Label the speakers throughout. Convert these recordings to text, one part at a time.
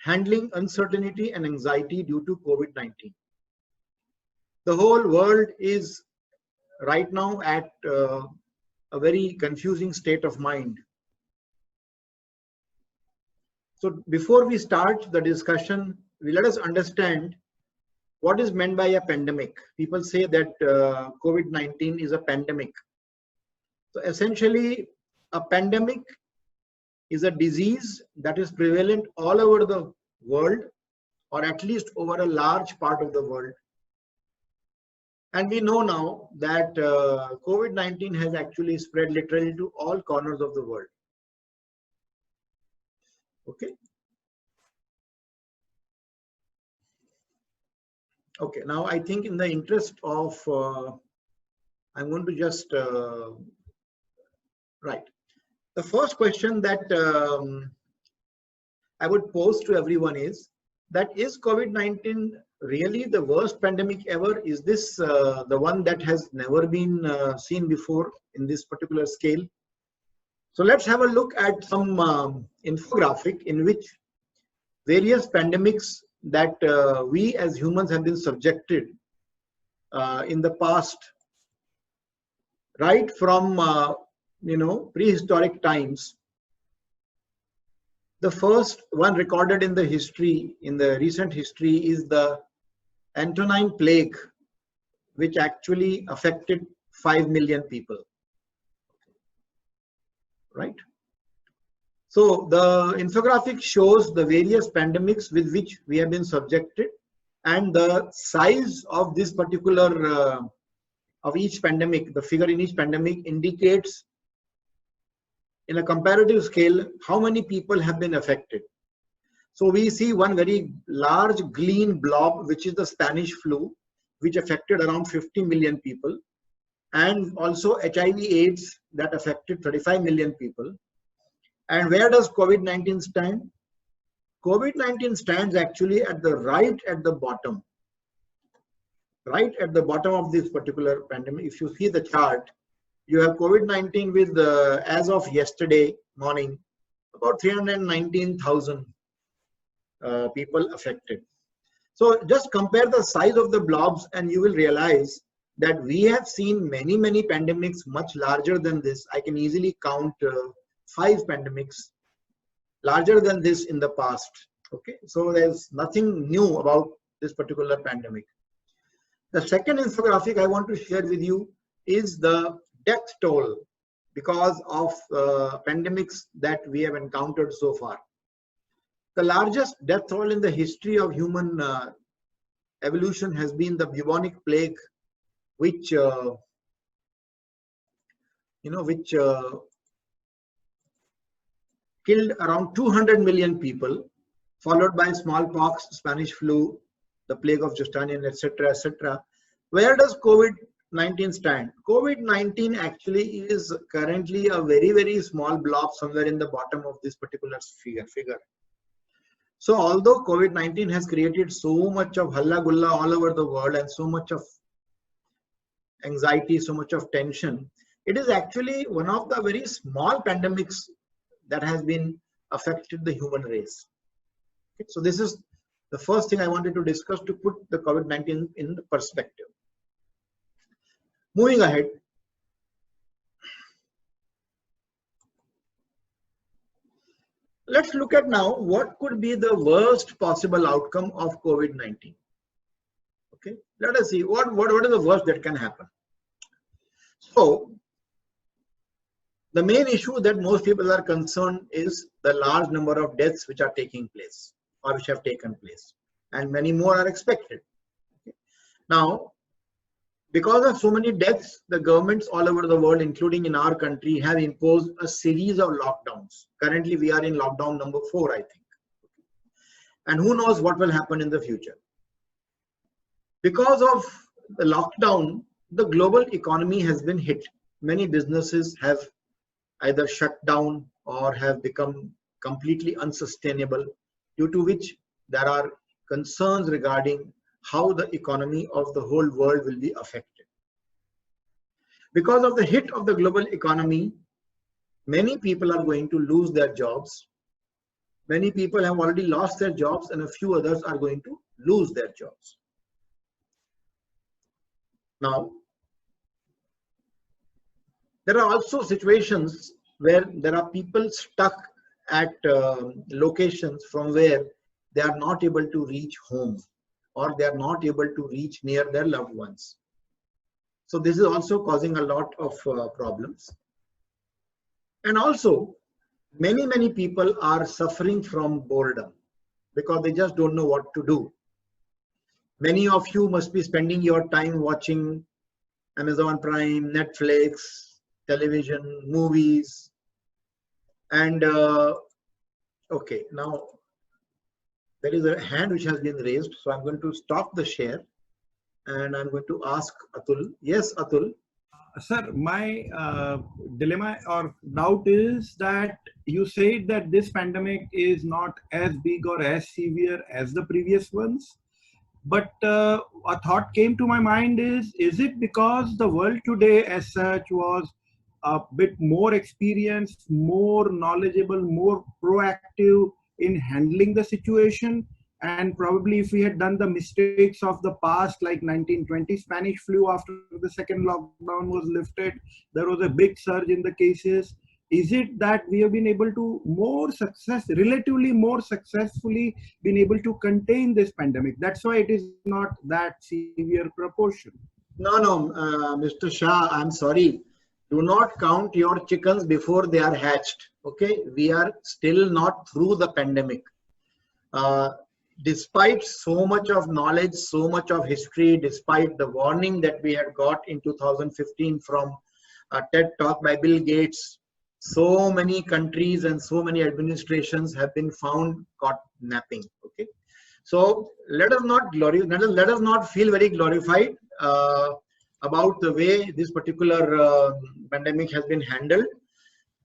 Speaker 1: handling uncertainty and anxiety due to COVID-19. The whole world is right now at a very confusing state of mind. So before we start the discussion, let us understand what is meant by a pandemic. People say that COVID-19 is a pandemic. So essentially, a pandemic is a disease that is prevalent all over the world, or at least over a large part of the world. And we know now that COVID-19 has actually spread literally to all corners of the world. Okay. Okay, now I think in the interest of, I'm going to just, right. The first question that I would pose to everyone is that is COVID-19 really the worst pandemic ever? Is this the one that has never been seen before in this particular scale? So let's have a look at some infographic in which various pandemics that we as humans have been subjected in the past, right from prehistoric times. The first one recorded in the history, in the recent history, is the Antonine Plague, which actually affected 5 million people, right? So the infographic shows the various pandemics with which we have been subjected, and the size of this particular, of each pandemic, the figure in each pandemic indicates in a comparative scale how many people have been affected. So we see one very large green blob, which is the Spanish flu, which affected around 50 million people, and also HIV/AIDS that affected 35 million people. And where does COVID-19 stand? COVID-19 stands actually at the right at the bottom of this particular pandemic. If you see the chart, you have COVID-19 with, as of yesterday morning, about 319,000 people affected. So just compare the size of the blobs and you will realize that we have seen many, many pandemics much larger than this. I can easily count 5 pandemics larger than this in the past. Okay, so there's nothing new about this particular pandemic. The second infographic I want to share with you is the death toll because of pandemics that we have encountered so far. The largest death toll in the history of human evolution has been the bubonic plague, which killed around 200 million people, followed by smallpox, Spanish flu, the plague of Justinian, etc., etc. Where does COVID-19 stand? COVID-19 actually is currently a very, very small blob somewhere in the bottom of this particular figure. So although COVID-19 has created so much of halla gulla all over the world and so much of anxiety, so much of tension, it is actually one of the very small pandemics that has been affected the human race. Okay, so this is the first thing I wanted to discuss to put the COVID-19 in perspective. Moving ahead, let's look at now what could be the worst possible outcome of COVID-19. Okay, let us see what is the worst that can happen. So the main issue that most people are concerned is the large number of deaths which are taking place or which have taken place, and many more are expected. Okay. Now, because of so many deaths, the governments all over the world, including in our country, have imposed a series of lockdowns. Currently, we are in lockdown number 4, I think. And who knows what will happen in the future. Because of the lockdown, the global economy has been hit. Many businesses have either shut down or have become completely unsustainable, due to which there are concerns regarding how the economy of the whole world will be affected. Because of the hit of the global economy, many people are going to lose their jobs. Many people have already lost their jobs and a few others are going to lose their jobs. Now, there are also situations where there are people stuck at locations from where they are not able to reach home or they are not able to reach near their loved ones. So this is also causing a lot of problems. And also, many people are suffering from boredom because they just don't know what to do. Many of you must be spending your time watching Amazon Prime, Netflix, television, movies, and okay, now there is a hand which has been raised, so I'm going to stop the share and I'm going to ask Atul. Yes, Atul.
Speaker 2: Sir, my dilemma or doubt is that you said that this pandemic is not as big or as severe as the previous ones. But a thought came to my mind is it because the world today as such was a bit more experienced, more knowledgeable, more proactive in handling the situation? And probably if we had done the mistakes of the past, like 1920 Spanish flu, after the second lockdown was lifted, there was a big surge in the cases. Is it that we have been able to relatively more successfully been able to contain this pandemic? That's why it is not that severe proportion.
Speaker 1: No, Mr. Shah, I'm sorry. Do not count your chickens before they are hatched. Okay, we are still not through the pandemic. Despite so much of knowledge, so much of history, despite the warning that we had got in 2015 from a TED talk by Bill Gates, so many countries and so many administrations have been found caught napping. Okay, so let us not feel very glorified about the way this particular pandemic has been handled.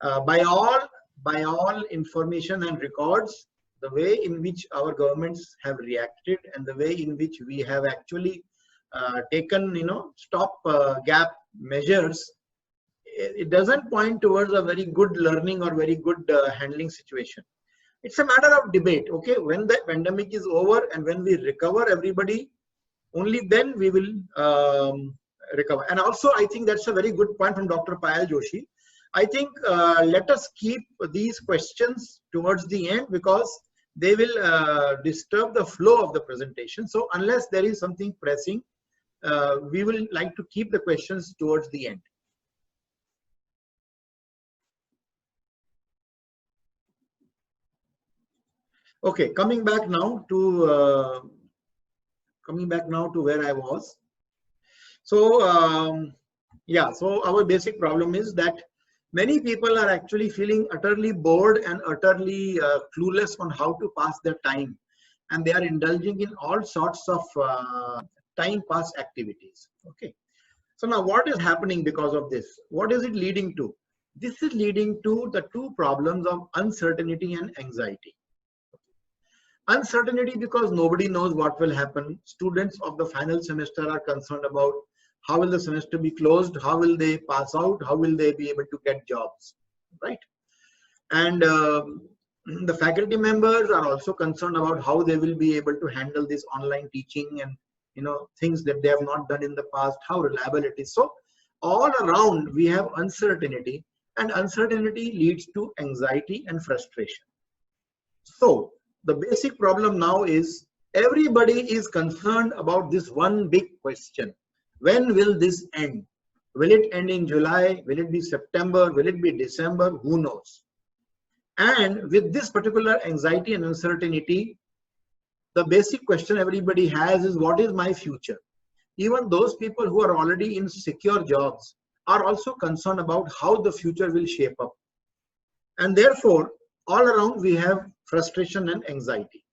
Speaker 1: By all information and records, the way in which our governments have reacted and the way in which we have actually taken, stop gap measures, it doesn't point towards a very good learning or very good handling situation. It's a matter of debate. Okay, when the pandemic is over and when we recover everybody, only then we will recover. And also, I think that's a very good point from Dr. Payal Joshi. I think let us keep these questions towards the end because they will disturb the flow of the presentation. So unless there is something pressing, we will like to keep the questions towards the end. Okay, coming back now to where I was. So yeah, so our basic problem is that many people are actually feeling utterly bored and utterly clueless on how to pass their time, and they are indulging in all sorts of time pass activities. Okay, so now what is happening because of this? What is it leading to? This is leading to the two problems of uncertainty and anxiety. Uncertainty because nobody knows what will happen. Students of the final semester are concerned about how will the semester be closed, how will they pass out, how will they be able to get jobs, right? And the faculty members are also concerned about how they will be able to handle this online teaching and things that they have not done in the past, how reliable it is. So all around we have uncertainty, and uncertainty leads to anxiety and frustration. So the basic problem now is everybody is concerned about this one big question. When will this end? Will it end in July? Will it be September? Will it be December? Who knows? And with this particular anxiety and uncertainty, the basic question everybody has is, what is my future? Even those people who are already in secure jobs are also concerned about how the future will shape up. And therefore, all around we have frustration and anxiety.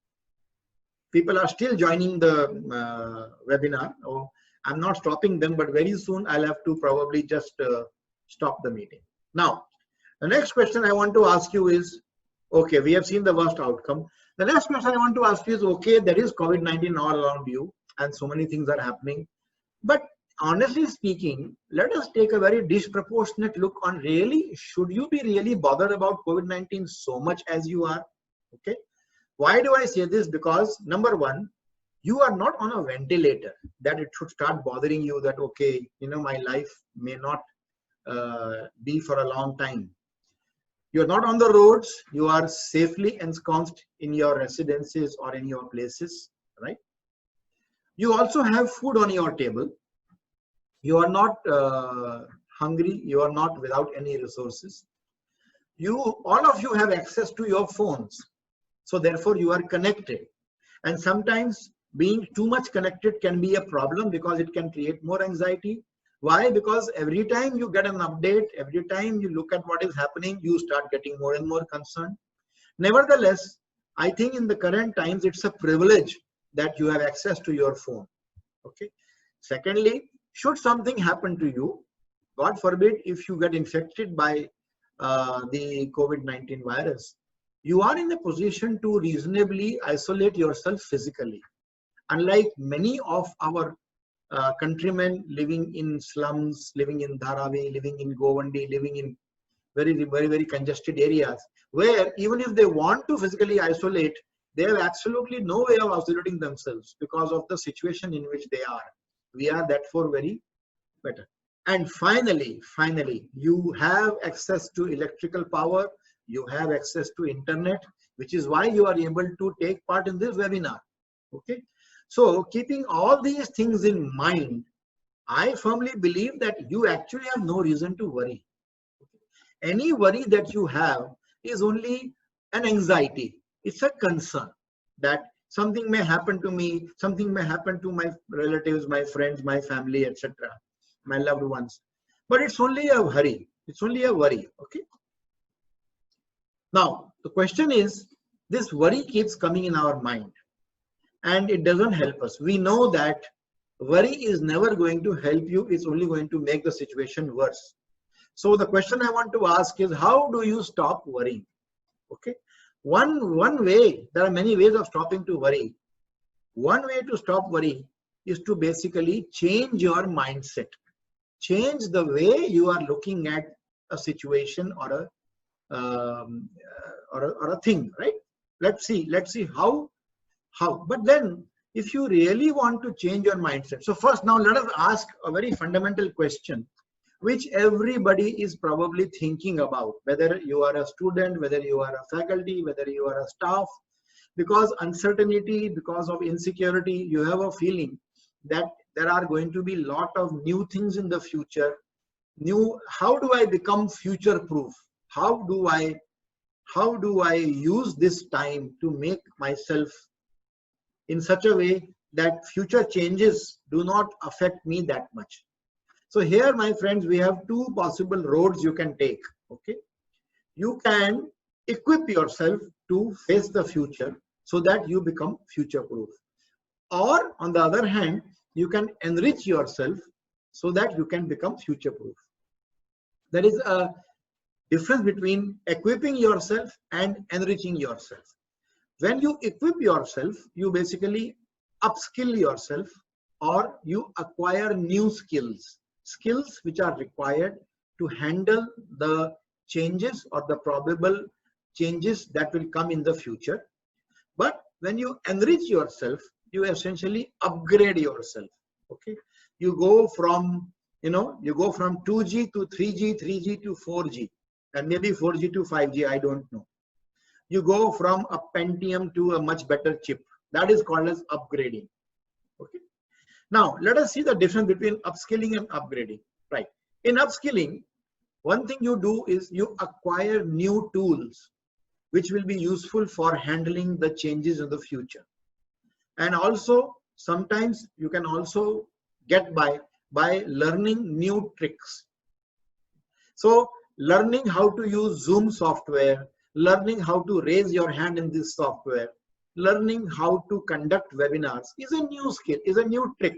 Speaker 1: People are still joining the webinar. Oh, I'm not stopping them, but very soon I'll have to probably just stop the meeting. Now, the next question I want to ask you is, okay, we have seen the worst outcome. The next question I want to ask you is, okay, there is COVID-19 all around you and so many things are happening. But honestly speaking, let us take a very disproportionate look on really, should you be really bothered about COVID-19 so much as you are? Okay. Why do I say this? Because number one, you are not on a ventilator that it should start bothering you that, okay, my life may not be for a long time. You're not on the roads. You are safely ensconced in your residences or in your places, right? You also have food on your table. You are not hungry. You are not without any resources. All of you have access to your phones. So therefore you are connected. And sometimes being too much connected can be a problem because it can create more anxiety. Why? Because every time you get an update, every time you look at what is happening, you start getting more and more concerned. Nevertheless, I think in the current times, it's a privilege that you have access to your phone. Okay. Secondly, should something happen to you, God forbid, if you get infected by the COVID-19 virus, you are in a position to reasonably isolate yourself physically. Unlike many of our countrymen living in slums, living in Dharavi, living in Govandi, living in very, very, very congested areas, where even if they want to physically isolate, they have absolutely no way of isolating themselves because of the situation in which they are. We are therefore very better. And finally, you have access to electrical power, you have access to internet, which is why you are able to take part in this webinar. Okay. So keeping all these things in mind, I firmly believe that you actually have no reason to worry. Any worry that you have is only an anxiety. It's a concern that something may happen to me, something may happen to my relatives, my friends, my family, etc., my loved ones. But it's only a hurry. It's only a worry. Okay. Now, the question is, this worry keeps coming in our mind and it doesn't help us. We know that worry is never going to help you. It's only going to make the situation worse. So the question I want to ask is, how do you stop worrying? Okay. One way, there are many ways of stopping to worry. One way to stop worry is to basically change your mindset. Change the way you are looking at a situation or a thing, right? Let's see how. But then if you really want to change your mindset, so first now let us ask a very fundamental question which everybody is probably thinking about, whether you are a student, whether you are a faculty, whether you are a staff. Because uncertainty, because of insecurity, you have a feeling that there are going to be a lot of new things in the future. How do I become future proof? How do I use this time to make myself in such a way that future changes do not affect me that much? So here, my friends, we have two possible roads you can take. Okay. You can equip yourself to face the future so that you become future proof. Or on the other hand, you can enrich yourself so that you can become future proof. There is a difference between equipping yourself and enriching yourself. When you equip yourself, you basically upskill yourself or you acquire new skills which are required to handle the changes or the probable changes that will come in the future. But when you enrich yourself, you essentially upgrade yourself. Okay. You go from 2G to 3G, 3G to 4G, and maybe 4G to 5G, I don't know. You go from a Pentium to a much better chip. That is called as upgrading. Okay. Now, let us see the difference between upskilling and upgrading. Right. In upskilling, one thing you do is you acquire new tools which will be useful for handling the changes in the future. And also, sometimes you can also get by learning new tricks. So, learning how to use Zoom software, learning how to raise your hand in this software, learning how to conduct webinars is a new skill, is a new trick.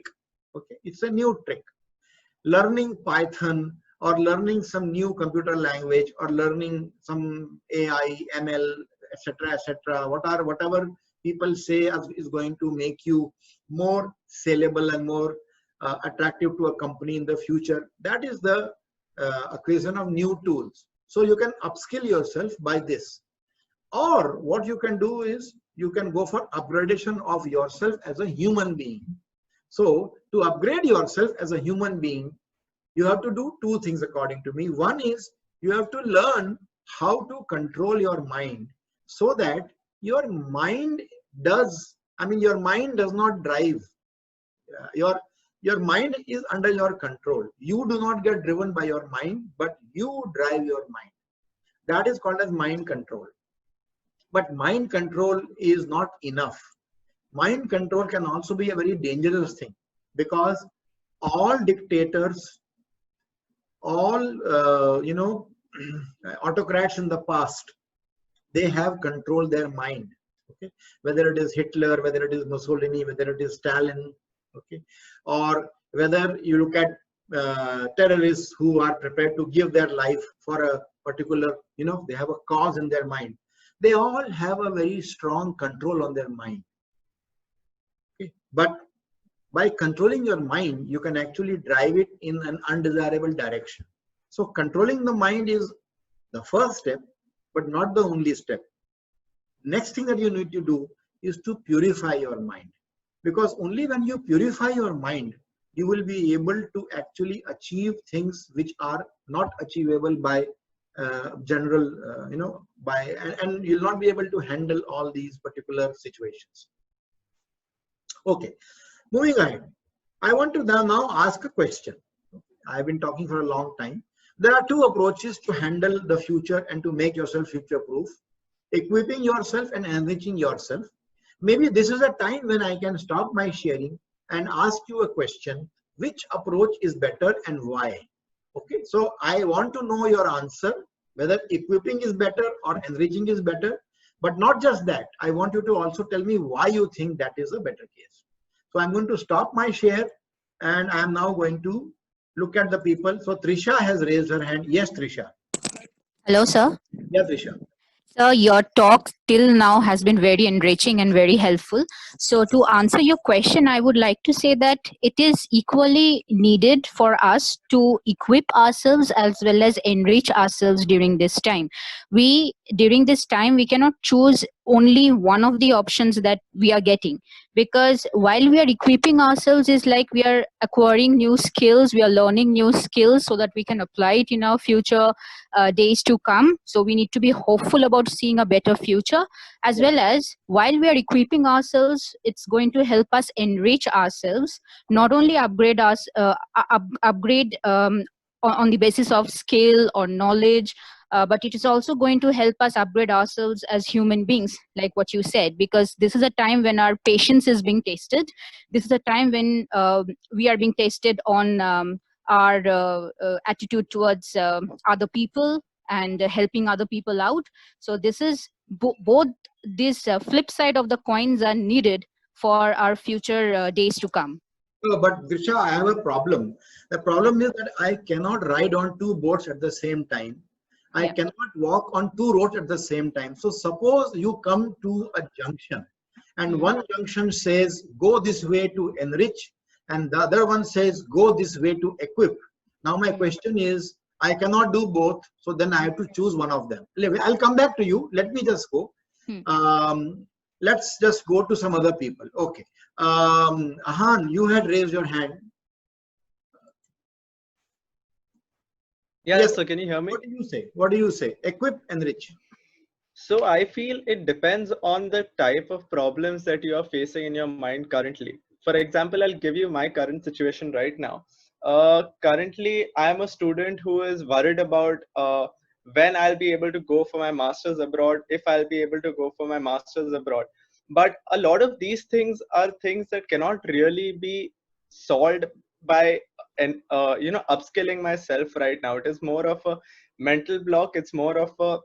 Speaker 1: Okay, it's a new trick. Learning Python or learning some new computer language or learning some AI, ML, etc., whatever people say is going to make you more saleable and more attractive to a company in the future. That is the acquisition of new tools. So you can upskill yourself by this. Or what you can do is you can go for upgradation of yourself as a human being. So to upgrade yourself as a human being, you have to do two things according to me. One is you have to learn how to control your mind so that your mind does, your mind does not drive. Your mind is under your control. You do not get driven by your mind, but you drive your mind. That is called as mind control. But mind control is not enough. Mind control can also be a very dangerous thing, because all dictators, all autocrats in the past, they have controlled their mind. Okay, whether it is Hitler, whether it is Mussolini, whether it is Stalin, okay, or whether you look at terrorists who are prepared to give their life for a particular, they have a cause in their mind. They all have a very strong control on their mind. Okay, but by controlling your mind, you can actually drive it in an undesirable direction. So controlling the mind is the first step, but not the only step. Next thing that you need to do is to purify your mind, because only when you purify your mind, you will be able to actually achieve things which are not achievable by general, and you'll not be able to handle all these particular situations. Okay, moving ahead. I want to now ask a question. I've been talking for a long time. There are two approaches to handle the future and to make yourself future proof: equipping yourself and enriching yourself. Maybe this is a time when I can stop my sharing and ask you a question: which approach is better and why? Okay, so I want to know your answer, whether equipping is better or enriching is better. But not just that, I want you to also tell me why you think that is a better case. So I'm going to stop my share, and I'm now going to look at the people. So Trisha has raised her hand. Yes, Trisha.
Speaker 3: Hello, sir.
Speaker 1: Yeah, Trisha.
Speaker 3: Sir, your talk till now has been very enriching and very helpful. So to answer your question, I would like to say that it is equally needed for us to equip ourselves as well as enrich ourselves during this time. During this time, we cannot choose only one of the options that we are getting, because while we are equipping ourselves is like we are acquiring new skills, we are learning new skills so that we can apply it in our future days to come. So we need to be hopeful about seeing a better future, as well as while we are equipping ourselves, it's going to help us enrich ourselves, not only upgrade us, upgrade on the basis of skill or knowledge, but it is also going to help us upgrade ourselves as human beings, like what you said, because this is a time when our patience is being tested. This is a time when we are being tested on our attitude towards other people and helping other people out. So this is both this flip side of the coins are needed for our future days to come.
Speaker 1: But Trisha, I have a problem. The problem is that I cannot ride on two boats at the same time. I cannot walk on two roads at the same time. So suppose you come to a junction and one junction says go this way to enrich and the other one says go this way to equip. Now my question is, I cannot do both, so then I have to choose one of them. I'll come back to you. Let me just go. Let's just go to some other people. Okay. Ahan, you had raised your hand.
Speaker 4: Yeah, yes, so can you hear me?
Speaker 1: What do you say? What do you say? Equip, enrich.
Speaker 4: So I feel it depends on the type of problems that you are facing in your mind currently. For example, I'll give you my current situation right now. Currently, I'm a student who is worried about when I'll be able to go for my master's abroad, if I'll be able to go for my master's abroad. But a lot of these things are things that cannot really be solved by upskilling myself right now. It is more of a mental block. It's more of a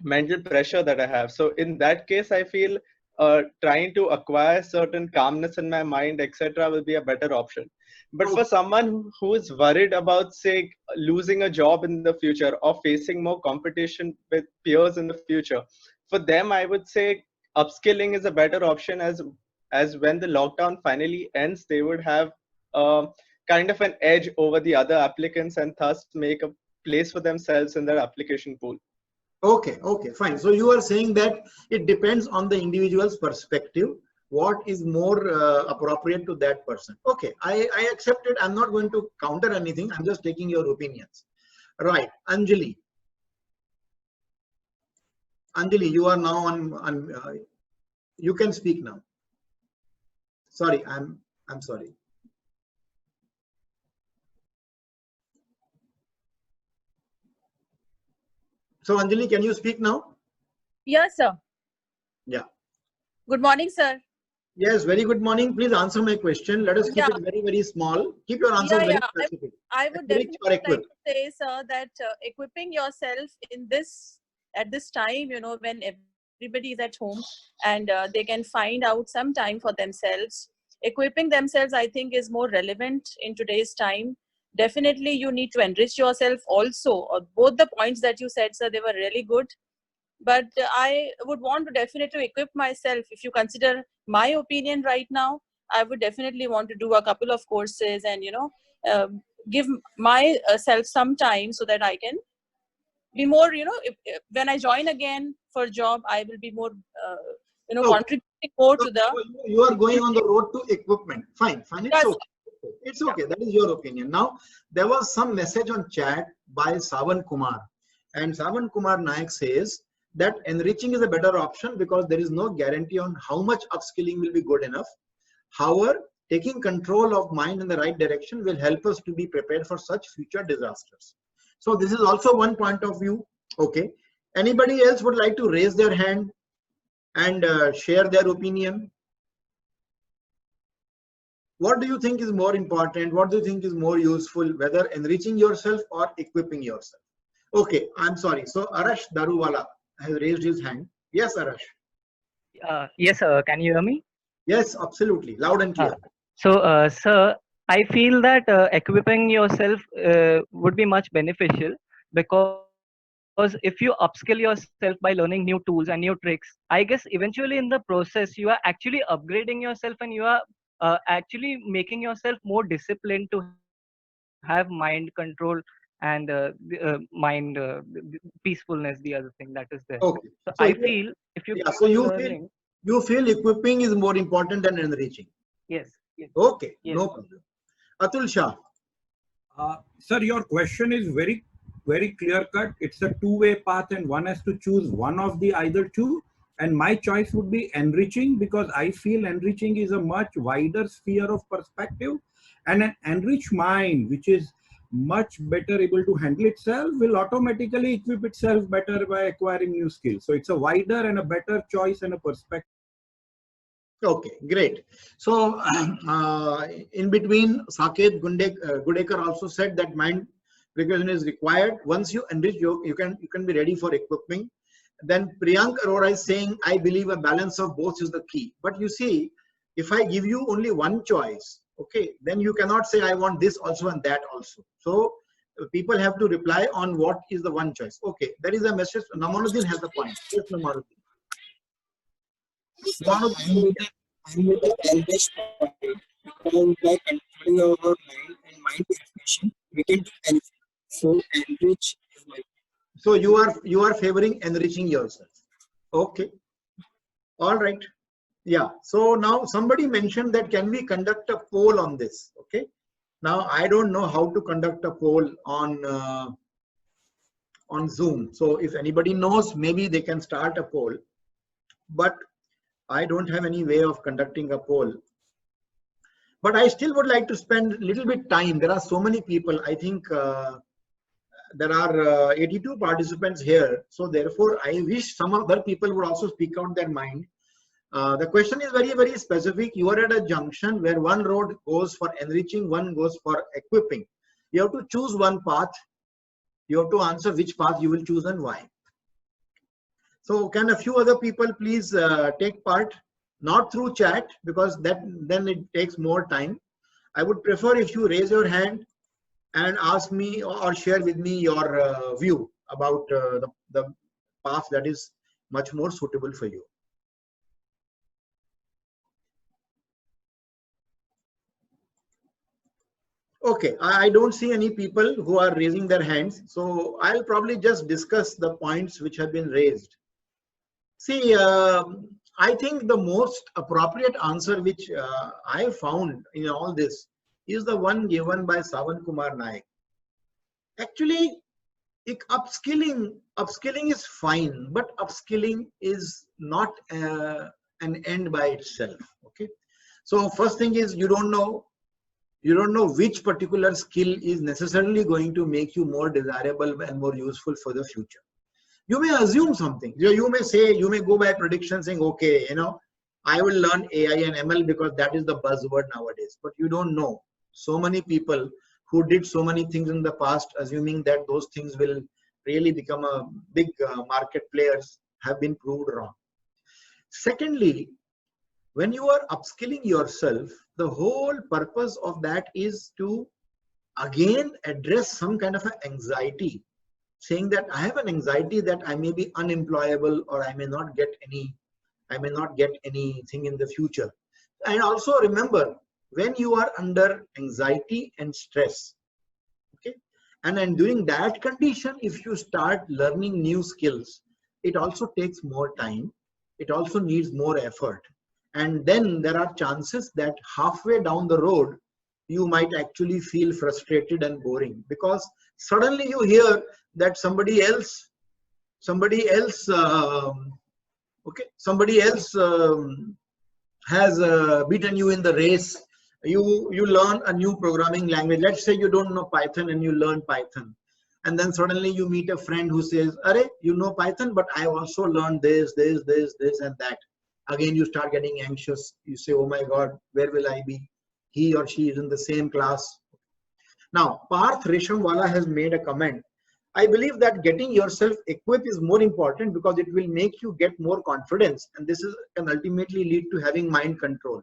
Speaker 4: mental pressure that I have. So in that case, I feel trying to acquire certain calmness in my mind, etc., will be a better option. But for someone who is worried about, say, losing a job in the future or facing more competition with peers in the future, for them, I would say upskilling is a better option, as when the lockdown finally ends, they would have kind of an edge over the other applicants and thus make a place for themselves in their application pool.
Speaker 1: Okay, okay, fine. So you are saying that it depends on the individual's perspective, what is more appropriate to that person. Okay, I accept it. I'm not going to counter anything. I'm just taking your opinions. Right, Anjali. Anjali, you are now on you can speak now. Sorry, I'm sorry. So Anjali, can you speak now?
Speaker 5: Yes, sir.
Speaker 1: Yeah.
Speaker 5: Good morning, sir.
Speaker 1: Yes, very good morning. Please answer my question. Let us keep
Speaker 5: Yeah.
Speaker 1: it very, very small. Keep your answers very specific.
Speaker 5: I would
Speaker 1: Enrich
Speaker 5: definitely
Speaker 1: or
Speaker 5: like
Speaker 1: equip.
Speaker 5: to say, sir, that equipping yourself in this at this time, you know, when everybody is at home and they can find out some time for themselves. Equipping themselves, I think, is more relevant in today's time. Definitely, you need to enrich yourself also. Both the points that you said, sir, they were really good. But I would want to definitely equip myself. If you consider my opinion right now, I would definitely want to do a couple of courses and, you know, give myself some time so that I can be more, you know, if when I join again for job, I will be more, you know,
Speaker 1: Okay.
Speaker 5: contributing more
Speaker 1: So
Speaker 5: to the.
Speaker 1: you are going on the road to equipment. Fine, fine. It's
Speaker 5: Yes.
Speaker 1: okay. It's okay. That is your opinion. Now, there was some message on chat by Savan Kumar. And Savan Kumar Naik says that enriching is a better option because there is no guarantee on how much upskilling will be good enough. However, taking control of mind in the right direction will help us to be prepared for such future disasters. So this is also one point of view. Okay. Anybody else would like to raise their hand and share their opinion? What do you think is more important? What do you think is more useful, whether enriching yourself or equipping yourself? Okay, I'm sorry. So Arash Daruwala has raised his hand. Yes, Arash.
Speaker 6: Yes, can you hear me?
Speaker 1: Yes, absolutely. Loud and clear.
Speaker 6: Sir, I feel that equipping yourself would be much beneficial because if you upskill yourself by learning new tools and new tricks, I guess eventually in the process you are actually upgrading yourself and you are actually making yourself more disciplined to have mind control and mind peacefulness. The other thing that is there.
Speaker 1: Okay.
Speaker 6: So
Speaker 1: So
Speaker 6: I feel if you
Speaker 1: yeah,
Speaker 6: keep
Speaker 1: so
Speaker 6: on
Speaker 1: you
Speaker 6: learning,
Speaker 1: feel equipping is more important than enriching.
Speaker 6: yes, yes,
Speaker 1: Okay,
Speaker 6: yes.
Speaker 1: no problem. Atul Shah.
Speaker 2: Sir, your question is very, very clear cut. It's a two-way path and one has to choose one of the either two. And my choice would be enriching because I feel enriching is a much wider sphere of perspective, and an enriched mind, which is much better able to handle itself, will automatically equip itself better by acquiring new skills. So it's a wider and a better choice and a perspective.
Speaker 1: Okay, great. So in between, Saket Gudekar also said that mind preparation is required. Once you enrich, you can be ready for equipping. Then Priyank Arora is saying, I believe a balance of both is the key. But you see, if I give you only one choice, okay, then you cannot say I want this also and that also. So people have to reply on what is the one choice. Okay, there is a message. Namanuddin has the point. Yes, Namanuddin.
Speaker 7: I'm with the enriched point because by controlling our mind and mind education, we can do anything. So enrich is my.
Speaker 1: So you are favoring enriching yourself. Okay. All right. Yeah. So now somebody mentioned that can we conduct a poll on this? Okay. Now I don't know how to conduct a poll on Zoom. So if anybody knows, maybe they can start a poll. But I don't have any way of conducting a poll. But I still would like to spend a little bit time. There are so many people. I think there are 82 participants here. So therefore, I wish some other people would also speak out their mind. The question is very, very specific. You are at a junction where one road goes for enriching, one goes for equipping. You have to choose one path. You have to answer which path you will choose and why. So can a few other people please take part? Not through chat, because then it takes more time. I would prefer if you raise your hand and ask me or share with me your view about the path that is much more suitable for you. Okay, I don't see any people who are raising their hands. So I'll probably just discuss the points which have been raised. See, I think the most appropriate answer which I found in all this is the one given by Savan Kumar Naik. Actually, upskilling is fine, but upskilling is not an end by itself. Okay, so first thing is you don't know which particular skill is necessarily going to make you more desirable and more useful for the future. You may assume something. You may say, you may go by prediction saying, okay, I will learn AI and ML because that is the buzzword nowadays. But you don't know. So many people who did so many things in the past, assuming that those things will really become a big market players, have been proved wrong. Secondly, when you are upskilling yourself, the whole purpose of that is to again address some kind of an anxiety, saying that I have an anxiety that I may be unemployable or I may not get anything in the future. And also remember, when you are under anxiety and stress, okay, and then during that condition, if you start learning new skills, it also takes more time. It also needs more effort. And then there are chances that halfway down the road, you might actually feel frustrated and boring because suddenly you hear that somebody else has beaten you in the race. You learn a new programming language. Let's say you don't know Python and you learn Python. And then suddenly you meet a friend who says, "Arey, you know Python, but I also learned this, and that." Again, you start getting anxious. You say, "Oh my God, where will I be?" He or she is in the same class. Now, Parth Reshamwala has made a comment. I believe that getting yourself equipped is more important because it will make you get more confidence, and this can ultimately lead to having mind control.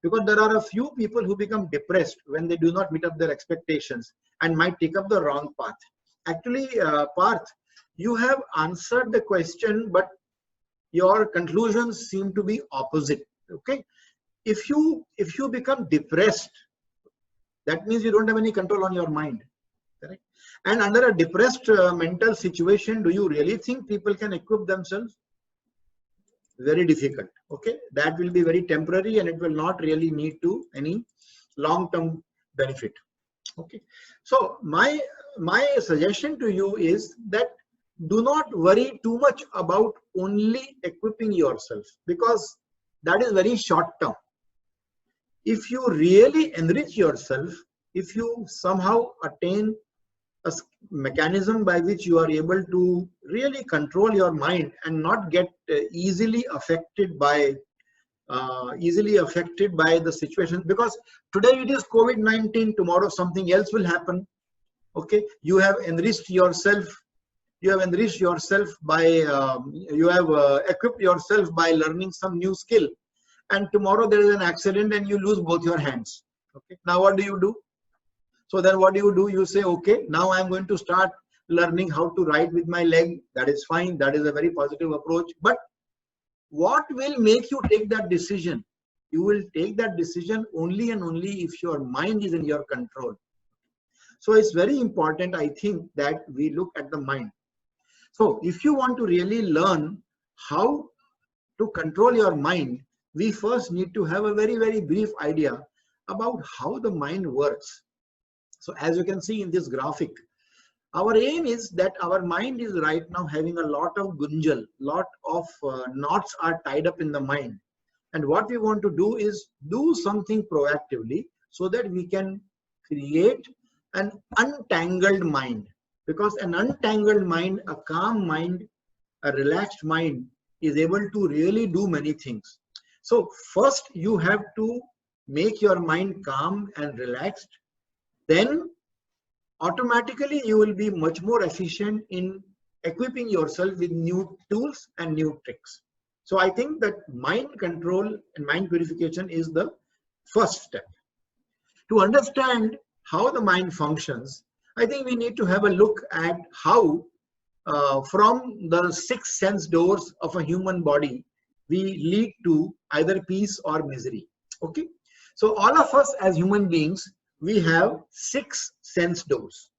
Speaker 1: Because there are a few people who become depressed when they do not meet up their expectations and might take up the wrong path. Actually, Parth, you have answered the question, but your conclusions seem to be opposite. Okay, if you become depressed, that means you don't have any control on your mind. Correct? And under a depressed mental situation, do you really think people can equip themselves? Very difficult. Okay, that will be very temporary and it will not really lead to any long-term benefit. Okay, so my suggestion to you is that do not worry too much about only equipping yourself, because that is very short term. If you really enrich yourself, if you somehow attain a mechanism by which you are able to really control your mind and not get easily affected by the situation, because today it is COVID-19, tomorrow something else will happen. Okay, you have enriched yourself. You have enriched yourself by you have equipped yourself by learning some new skill, and tomorrow there is an accident and you lose both your hands. Okay, now what do you do? So then what do? You say, okay, now I'm going to start learning how to write with my leg. That is fine. That is a very positive approach. But what will make you take that decision? You will take that decision only and only if your mind is in your control. So it's very important, I think, that we look at the mind. So if you want to really learn how to control your mind, we first need to have a very, very brief idea about how the mind works. So as you can see in this graphic, our aim is that our mind is right now having a lot of gunjal, lot of knots are tied up in the mind. And what we want to do is do something proactively so that we can create an untangled mind. Because an untangled mind, a calm mind, a relaxed mind is able to really do many things. So first you have to make your mind calm and relaxed. Then automatically you will be much more efficient in equipping yourself with new tools and new tricks. So I think that mind control and mind purification is the first step. To understand how the mind functions, I think we need to have a look at how from the 6 sense doors of a human body, we lead to either peace or misery. Okay. So all of us as human beings, we have 6 sense doors.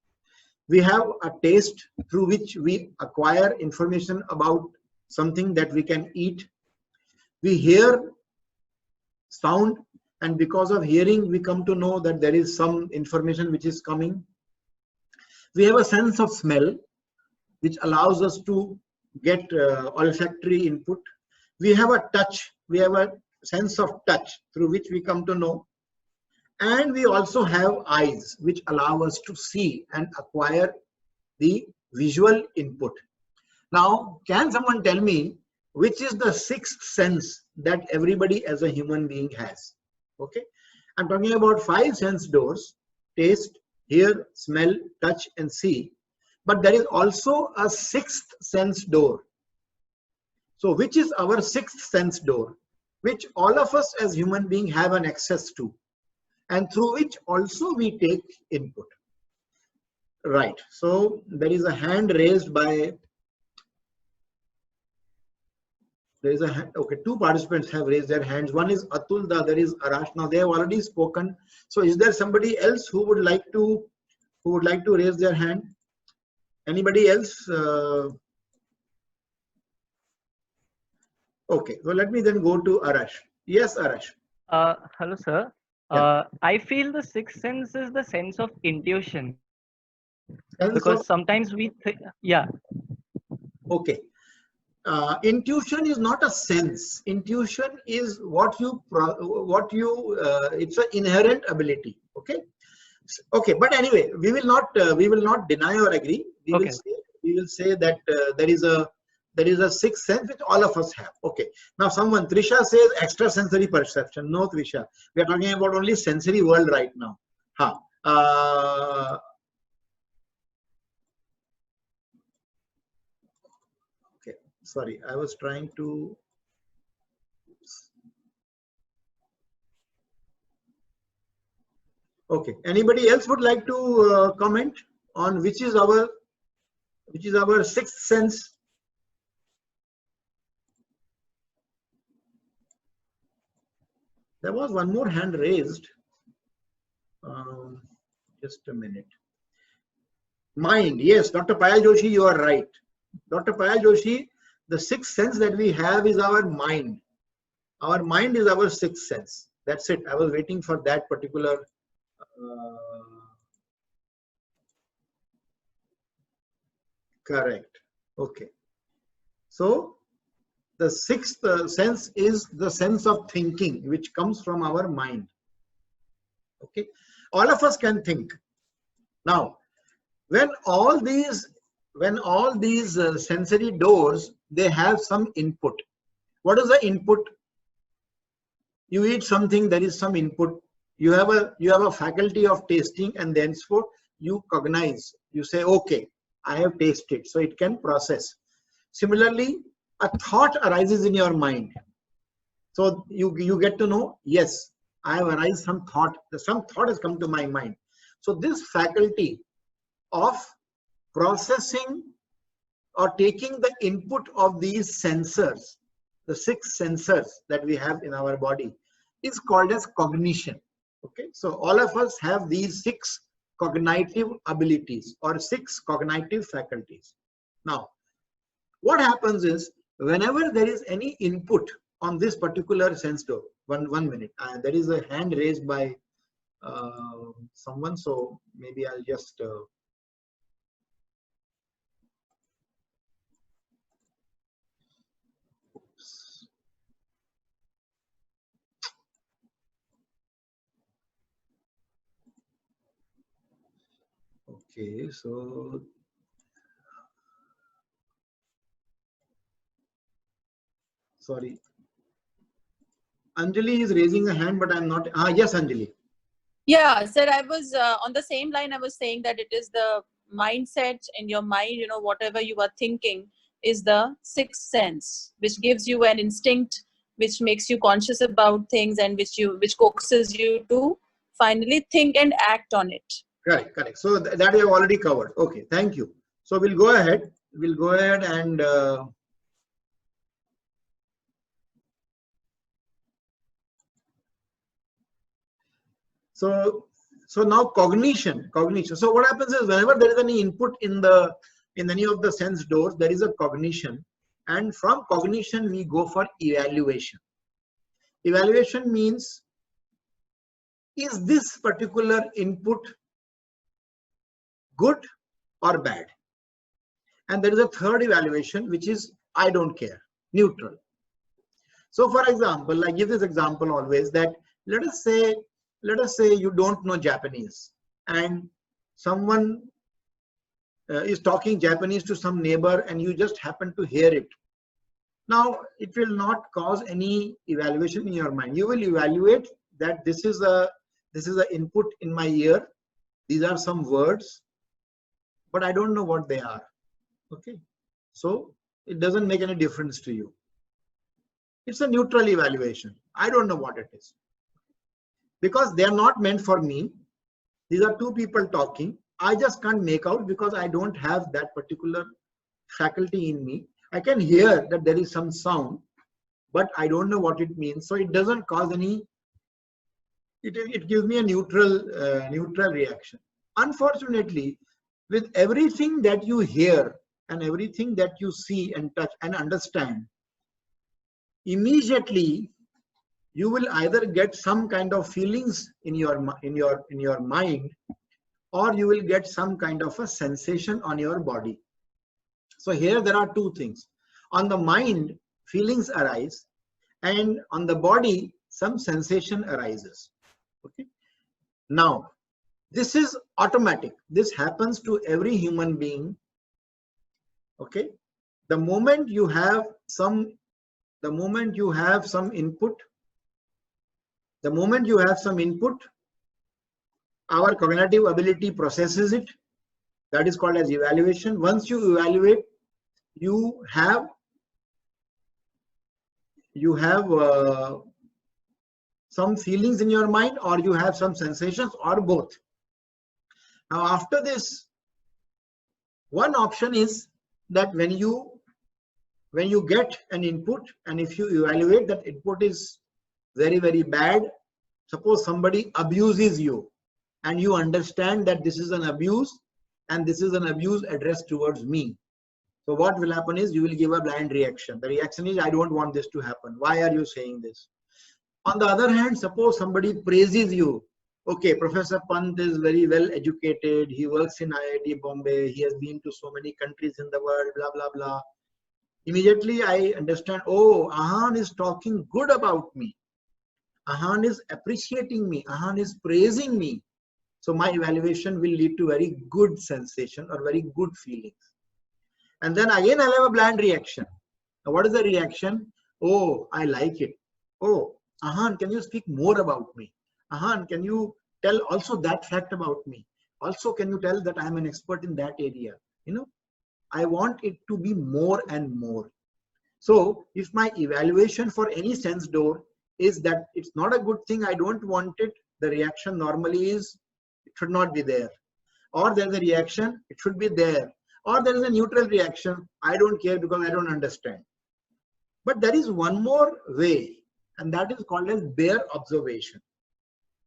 Speaker 1: We have a taste through which we acquire information about something that we can eat. We hear sound, and because of hearing we come to know that there is some information which is coming. We have a sense of smell which allows us to get olfactory input. We have a touch, we have a sense of touch through which we come to know. And we also have eyes which allow us to see and acquire the visual input. Now, can someone tell me which is the 6th sense that everybody as a human being has? Okay, I'm talking about 5 sense doors: taste, hear, smell, touch, and see. But there is also a 6th sense door. So which is our 6th sense door, which all of us as human beings have an access to, and through which also we take input? Right. So there is a hand raised by, there is a hand, okay, 2 participants have raised their hands. One is Atul, the other is Arash. Now they have already spoken. So is there somebody else who would like to raise their hand? Anybody else? Okay, well, let me then go to Arash. Yes, Arash.
Speaker 6: Hello, sir.
Speaker 1: Yeah.
Speaker 6: I feel the 6th sense is the sense of intuition,
Speaker 1: Sense
Speaker 6: because
Speaker 1: of,
Speaker 6: sometimes we think, yeah.
Speaker 1: okay. Intuition is not a sense. Intuition is what you it's an inherent ability. Okay. Okay, but anyway, we will not deny or agree.
Speaker 6: Okay.
Speaker 1: We will say that there is a 6th sense which all of us have. Okay. Now someone, Trisha, says extrasensory perception. No, Trisha, we are talking about only sensory world right now. Okay, sorry, I was trying to. Okay, anybody else would like to comment on which is our 6th sense? There was one more hand raised. Just a minute. Mind, yes, Dr. Payal Joshi, you are right. Dr. Payal Joshi, the 6th sense that we have is our mind. Our mind is our 6th sense. That's it. I was waiting for that particular. Correct. Okay. So the 6th sense is the sense of thinking, which comes from our mind. Okay. All of us can think. Now, when all these sensory doors, they have some input. What is the input? You eat something, there is some input. You have a faculty of tasting, and thenceforth you cognize. You say, okay, I have tasted, so it can process. Similarly, a thought arises in your mind. So you get to know, yes, I have arised some thought has come to my mind. So this faculty of processing or taking the input of these sensors, the 6 sensors that we have in our body, is called as cognition. Okay, so all of us have these 6 cognitive abilities or 6 cognitive faculties. Now, what happens is, whenever there is any input on this particular sense door, one minute, there is a hand raised by someone, so maybe I'll just okay, so sorry, Anjali is raising a hand, but I'm not. Yes, Anjali.
Speaker 5: Yeah, sir, I was on the same line. I was saying that it is the mindset in your mind, you know, whatever you are thinking is the 6th sense, which gives you an instinct, which makes you conscious about things, and which coaxes you to finally think and act on it.
Speaker 1: Correct. So that we have already covered. Okay, thank you. So we'll go ahead. And so So now cognition. So what happens is whenever there is any input in any of the sense doors, there is a cognition, and from cognition we go for evaluation. Evaluation means, is this particular input good or bad? And there is a third evaluation, which is I don't care, neutral. So for example, I give this example always, that let us say you don't know Japanese, and someone is talking Japanese to some neighbor, and you just happen to hear it. Now it will not cause any evaluation in your mind. You will evaluate that this is a input in my ear. These are some words, but I don't know what they are. Okay, so it doesn't make any difference to you. It's a neutral evaluation. I don't know what it is, because they are not meant for me. These are two people talking. I just can't make out because I don't have that particular faculty in me. I can hear that there is some sound, but I don't know what it means. So it doesn't cause any, it gives me a neutral reaction. Unfortunately, with everything that you hear and everything that you see and touch and understand, immediately you will either get some kind of feelings in your mind, or you will get some kind of a sensation on your body. So here there are two things. On the mind, feelings arise, and on the body, some sensation arises. Okay. Now, this is automatic. This happens to every human being. Okay. The moment you have some input, our cognitive ability processes it. That is called as evaluation. Once you evaluate, you have some feelings in your mind, or you have some sensations, or both. Now after this, one option is that when you get an input, and if you evaluate that input is very, very bad, suppose somebody abuses you, and you understand that this is an abuse, and this is an abuse addressed towards me. So what will happen is you will give a blind reaction. The reaction is, I don't want this to happen. Why are you saying this? On the other hand, suppose somebody praises you. Okay, Professor Pant is very well educated. He works in IIT Bombay. He has been to so many countries in the world, blah, blah, blah. Immediately I understand, oh, Ahan is talking good about me. Ahan is appreciating me. Ahan is praising me. So my evaluation will lead to very good sensation or very good feelings. And then again I'll have a blind reaction. Now what is the reaction? Oh, I like it. Oh, Ahan, can you speak more about me? Ahan, can you tell also that fact about me? Also, can you tell that I'm an expert in that area? You know, I want it to be more and more. So if my evaluation for any sense door is that it's not a good thing, I don't want it, the reaction normally is, it should not be there. Or there's a reaction, it should be there. Or there is a neutral reaction, I don't care because I don't understand. But there is one more way, and that is called as bare observation.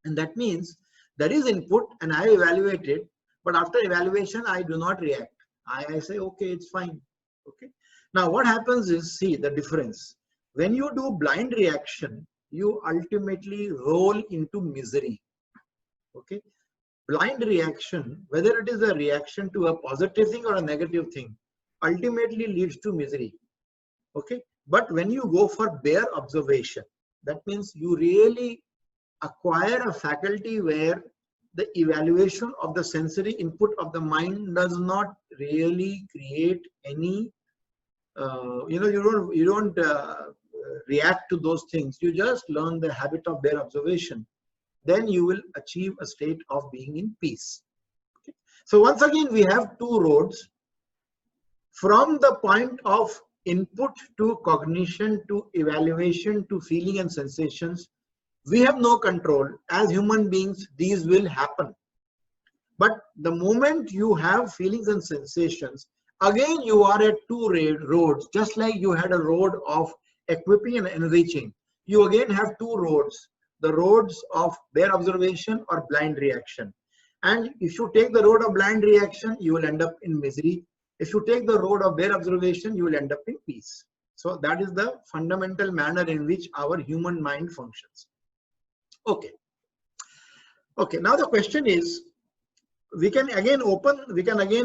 Speaker 1: And that means there is input and I evaluate it, but after evaluation, I do not react. I say, okay, it's fine. Okay. Now what happens is, see the difference. When you do blind reaction, you ultimately roll into misery. Okay. Blind reaction, whether it is a reaction to a positive thing or a negative thing, ultimately leads to misery. Okay. But when you go for bare observation, that means you really acquire a faculty where the evaluation of the sensory input of the mind does not really create any, you don't react to those things. You just learn the habit of bare observation. Then you will achieve a state of being in peace. Okay. So once again, we have two roads. From the point of input to cognition to evaluation to feeling and sensations, we have no control. As human beings, these will happen. But the moment you have feelings and sensations, again you are at two roads, just like you had a road of equipping and enriching. You again have two roads. the roads of bare observation or blind reaction. And if you take the road of blind reaction, you will end up in misery. If you take the road of bare observation, you will end up in peace. So that is the fundamental manner in which our human mind functions. Okay. Okay, now the question is, we can again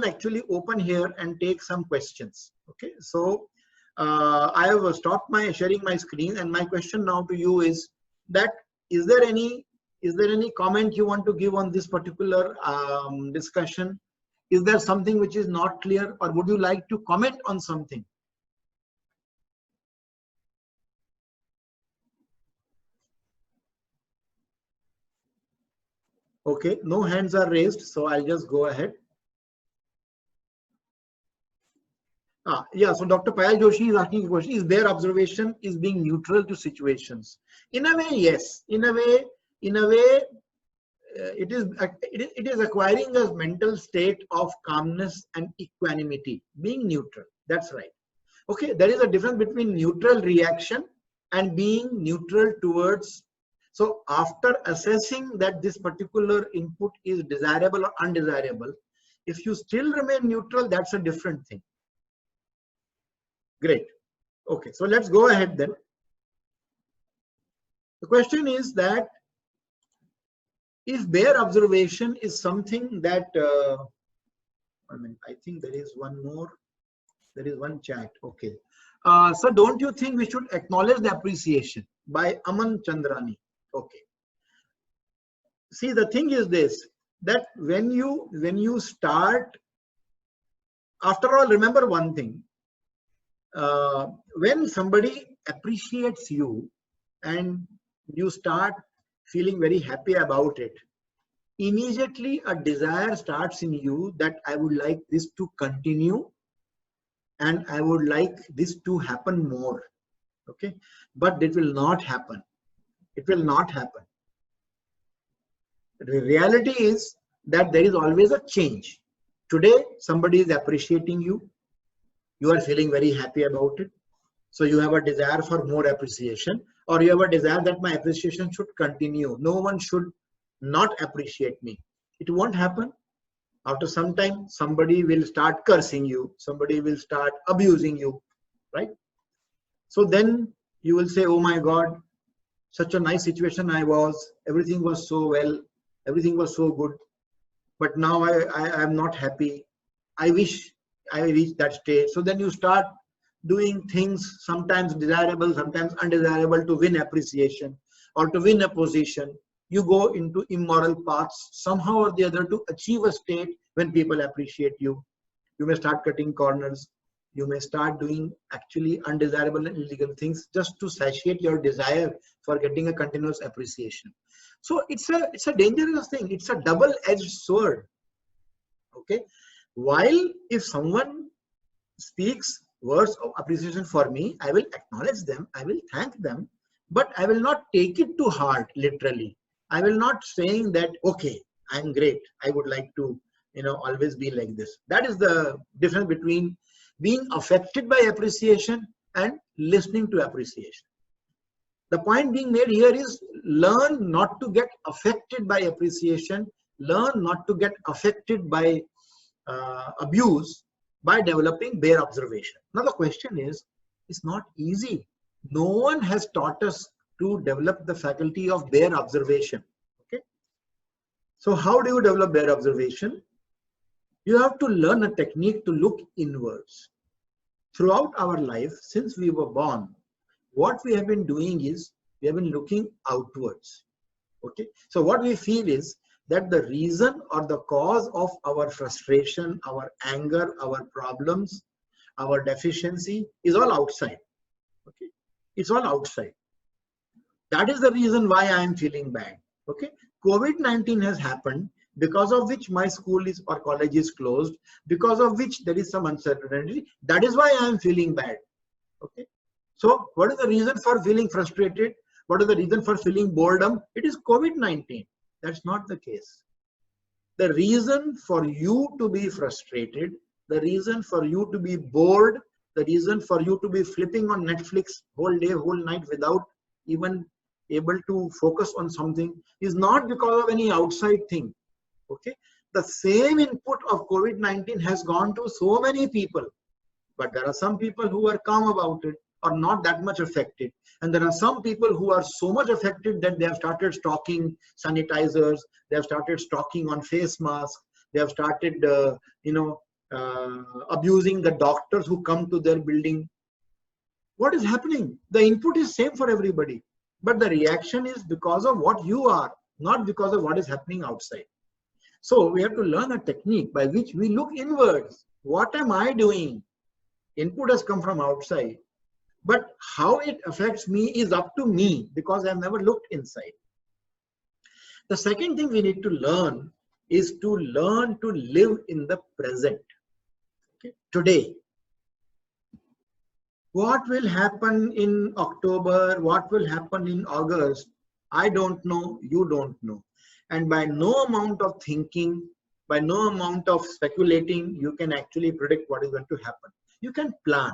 Speaker 1: actually open here and take some questions. Okay, so I have stopped sharing my screen, and my question now to you is that is there any comment you want to give on this particular discussion? Is there something which is not clear, or would you like to comment on something? Okay, no hands are raised, so I'll just go ahead. Yeah, so Dr. Payal Joshi is asking a question: is bare observation is being neutral to situations? In a way, yes. In a way, it is acquiring a mental state of calmness and equanimity, being neutral. That's right. Okay, there is a difference between neutral reaction and being neutral towards. So after assessing that this particular input is desirable or undesirable, if you still remain neutral, that's a different thing. Great. Okay, so let's go ahead then. The question is that if bare observation is something that, I think there is one more, there is one chat. Okay. So don't you think we should acknowledge the appreciation by Aman Chandrani? Okay. See, the thing is this, that when you start, after all, remember one thing, when somebody appreciates you and you start feeling very happy about it, immediately a desire starts in you that I would like this to continue and I would like this to happen more. Okay, but it will not happen. It will not happen. The reality is that there is always a change. Today, somebody is appreciating you. You are feeling very happy about it. So you have a desire for more appreciation, or you have a desire that my appreciation should continue. No one should not appreciate me. It won't happen. After some time, somebody will start cursing you. Somebody will start abusing you, right? So then you will say, oh my God, such a nice situation I was. Everything was so well. Everything was so good. But now I am not happy. I wish I reached that stage. So then you start doing things, sometimes desirable, sometimes undesirable, to win appreciation or to win a position. You go into immoral paths somehow or the other to achieve a state when people appreciate you. You may start cutting corners. You may start doing actually undesirable and illegal things just to satiate your desire for getting a continuous appreciation. So it's a dangerous thing. It's a double-edged sword. Okay. While if someone speaks words of appreciation for me, I will acknowledge them, I will thank them, but I will not take it to heart literally. I will not saying that, okay, I'm great, I would like to, always be like this. That is the difference between being affected by appreciation and listening to appreciation. The point being made here is learn not to get affected by appreciation, learn not to get affected by abuse by developing bare observation. Now the question is, it's not easy. No one has taught us to develop the faculty of bare observation. Okay. So how do you develop bare observation? You have to learn a technique to look inwards. Throughout our life, since we were born, what we have been doing is we have been looking outwards. Okay. So what we feel is that the reason or the cause of our frustration, our anger, our problems, our deficiency is all outside. Okay. It's all outside. That is the reason why I am feeling bad. Okay. COVID-19 has happened, because of which my school is or college is closed, because of which there is some uncertainty. That is why I am feeling bad. Okay. So what is the reason for feeling frustrated? What is the reason for feeling boredom? It is COVID-19. That's not the case. The reason for you to be frustrated, the reason for you to be bored, the reason for you to be flipping on Netflix whole day, whole night without even able to focus on something is not because of any outside thing. Okay, the same input of COVID-19 has gone to so many people, but there are some people who are calm about it or not that much affected, and there are some people who are so much affected that they have started stocking sanitizers, they have started stocking on face masks, they have started abusing the doctors who come to their building. What is happening? The input is same for everybody, but the reaction is because of what you are, not because of what is happening outside. So we have to learn a technique by which we look inwards. What am I doing? Input has come from outside, but how it affects me is up to me because I've never looked inside. The second thing we need to learn is to learn to live in the present. Okay? Today. What will happen in October? What will happen in August? I don't know, you don't know. And by no amount of thinking, by no amount of speculating, you can actually predict what is going to happen. You can plan.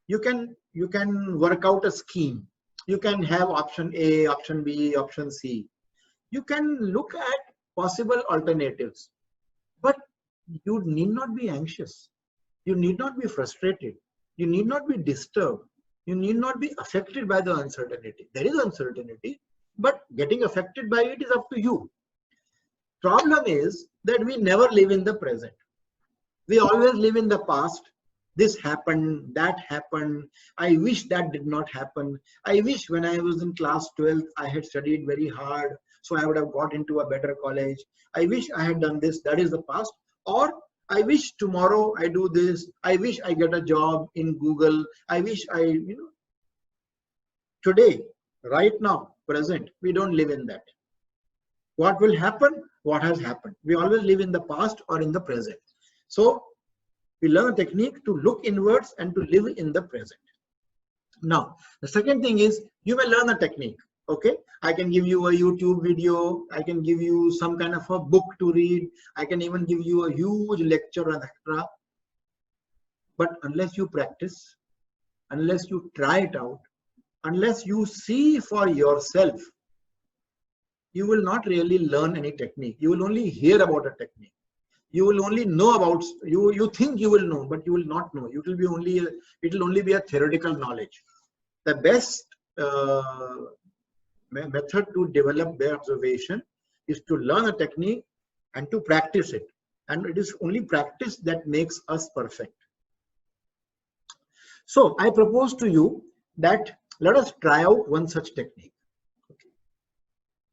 Speaker 1: You can work out a scheme. You can have option A, option B, option C. You can look at possible alternatives. But you need not be anxious. You need not be frustrated. You need not be disturbed. You need not be affected by the uncertainty. There is uncertainty, but getting affected by it is up to you. Problem is that we never live in the present. We always live in the past. This happened, that happened. I wish that did not happen. I wish when I was in class 12, I had studied very hard, so I would have got into a better college. I wish I had done this. That is the past. Or I wish tomorrow I do this. I wish I get a job in Google. I wish today, right now, present, we don't live in that. What will happen? What has happened? We always live in the past or in the present. So we learn a technique to look inwards and to live in the present. Now, the second thing is you may learn a technique. Okay, I can give you a YouTube video. I can give you some kind of a book to read. I can even give you a huge lecture on extra. But unless you practice, unless you try it out, unless you see for yourself, you will not really learn any technique. You will only hear about a technique. You will only know about, you think you will know, but you will not know. It will only be a theoretical knowledge. The best method to develop their observation is to learn a technique and to practice it. And it is only practice that makes us perfect. So I propose to you that let us try out one such technique. Okay.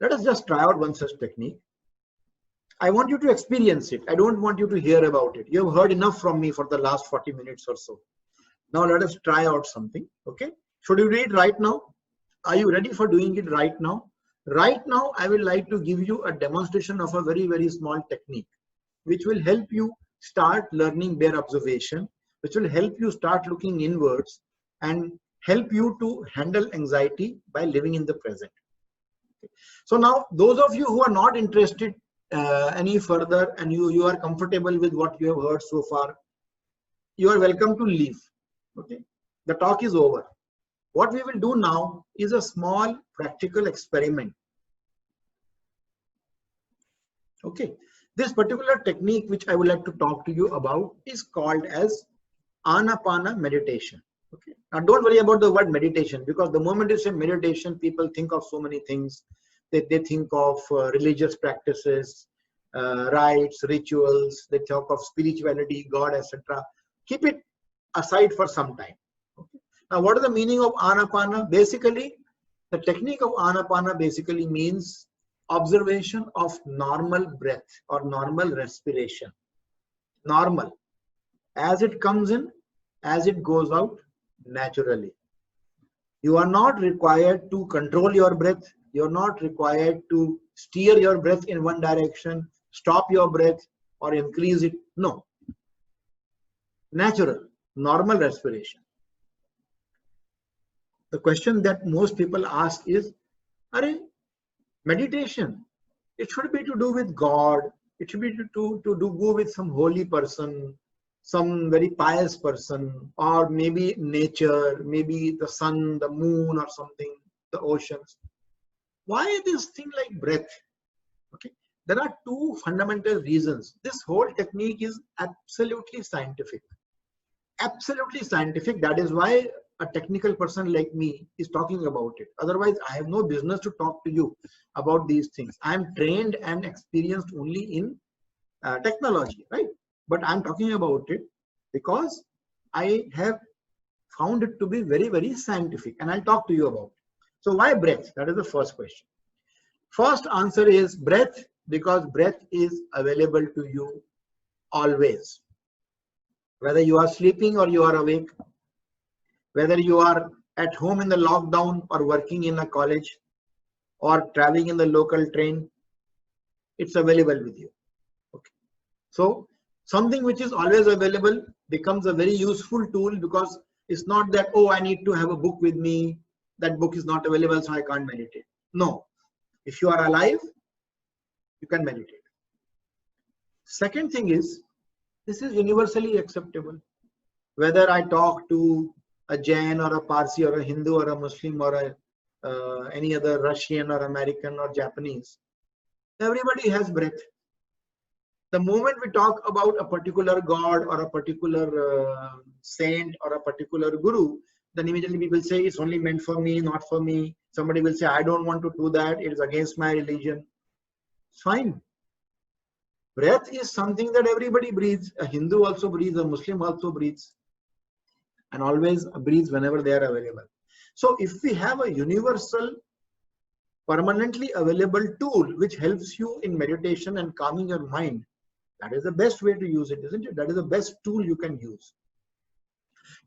Speaker 1: Let us just try out one such technique. I want you to experience it. I don't want you to hear about it. You have heard enough from me for the last 40 minutes or so. Now let us try out something. Okay. Should we do it right now? Are you ready for doing it right now? Right now, I would like to give you a demonstration of a very, very small technique, which will help you start learning bare observation, which will help you start looking inwards and help you to handle anxiety by living in the present. Okay. So now, those of you who are not interested any further and you are comfortable with what you have heard so far, you are welcome to leave. Okay. The talk is over. What we will do now is a small practical experiment. Okay, this particular technique which I would like to talk to you about is called as Anapana meditation. Okay, now don't worry about the word meditation, because the moment you say meditation, people think of so many things. They think of religious practices, rites, rituals, they talk of spirituality, God, etc. Keep it aside for some time. Okay. Now, what is the meaning of Anapana? Basically, the technique of Anapana basically means observation of normal breath or normal respiration. Normal. As it comes in, as it goes out, naturally. You are not required to control your breath. You are not required to steer your breath in one direction, stop your breath or increase it. No. Natural, normal respiration. The question that most people ask is, meditation, it should be to do with God. It should be to go with some holy person, some very pious person, or maybe nature, maybe the sun, the moon or something, the oceans. Why this thing like breath? Okay, there are two fundamental reasons. This whole technique is absolutely scientific. Absolutely scientific. That is why a technical person like me is talking about it. Otherwise, I have no business to talk to you about these things. I am trained and experienced only in technology, right? But I'm talking about it because I have found it to be very, very scientific, and I'll talk to you about it. So why breath? That is the first question. First answer is breath, because breath is available to you always. Whether you are sleeping or you are awake, whether you are at home in the lockdown or working in a college or traveling in the local train, it's available with you. Okay. So something which is always available becomes a very useful tool, because it's not that, oh, I need to have a book with me, that book is not available so I can't meditate. No, if you are alive, you can meditate. Second thing is, this is universally acceptable. Whether I talk to a Jain or a Parsi or a Hindu or a Muslim or any other Russian or American or Japanese, everybody has breath. The moment we talk about a particular god or a particular saint or a particular guru, then immediately people say it's only meant for me, not for me. Somebody will say, I don't want to do that, it is against my religion. It's fine. Breath is something that everybody breathes. A Hindu also breathes, a Muslim also breathes, and always breathes whenever they are available. So if we have a universal, permanently available tool which helps you in meditation and calming your mind, that is the best way to use it, isn't it? That is the best tool you can use.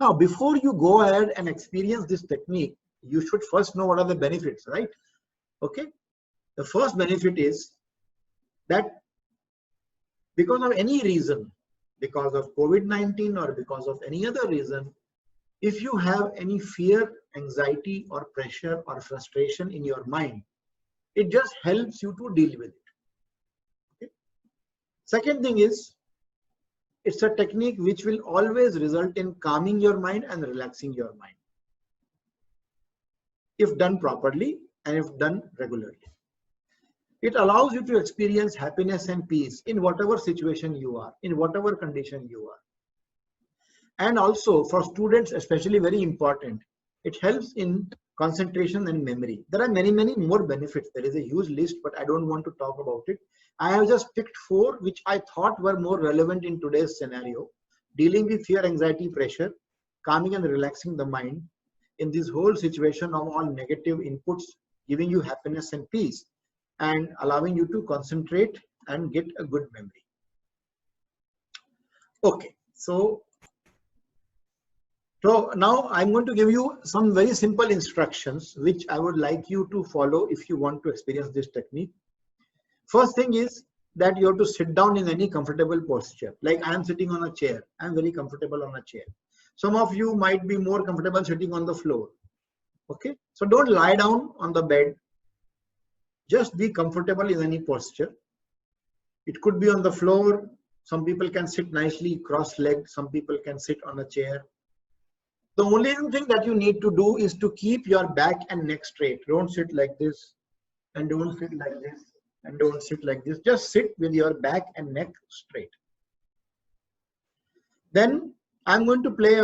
Speaker 1: Now, before you go ahead and experience this technique, you should first know what are the benefits, right? Okay. The first benefit is that because of any reason, because of COVID-19 or because of any other reason, if you have any fear, anxiety or pressure or frustration in your mind, it just helps you to deal with it. Okay? Second thing is, it's a technique which will always result in calming your mind and relaxing your mind, if done properly and if done regularly. It allows you to experience happiness and peace in whatever situation you are, in whatever condition you are. And also for students, especially very important, it helps in concentration and memory. There are many, many more benefits. There is a huge list, but I don't want to talk about it. I have just picked 4 which I thought were more relevant in today's scenario: dealing with fear, anxiety, pressure, calming and relaxing the mind in this whole situation of all negative inputs, giving you happiness and peace, and allowing you to concentrate and get a good memory. Okay, so now I'm going to give you some very simple instructions which I would like you to follow if you want to experience this technique. First thing is that you have to sit down in any comfortable posture. Like I am sitting on a chair. I am very comfortable on a chair. Some of you might be more comfortable sitting on the floor. Okay, so don't lie down on the bed. Just be comfortable in any posture. It could be on the floor. Some people can sit nicely cross-legged. Some people can sit on a chair. The only thing that you need to do is to keep your back and neck straight. Don't sit like this, and don't sit like this, and don't sit like this. Just sit with your back and neck straight. Then I'm going to play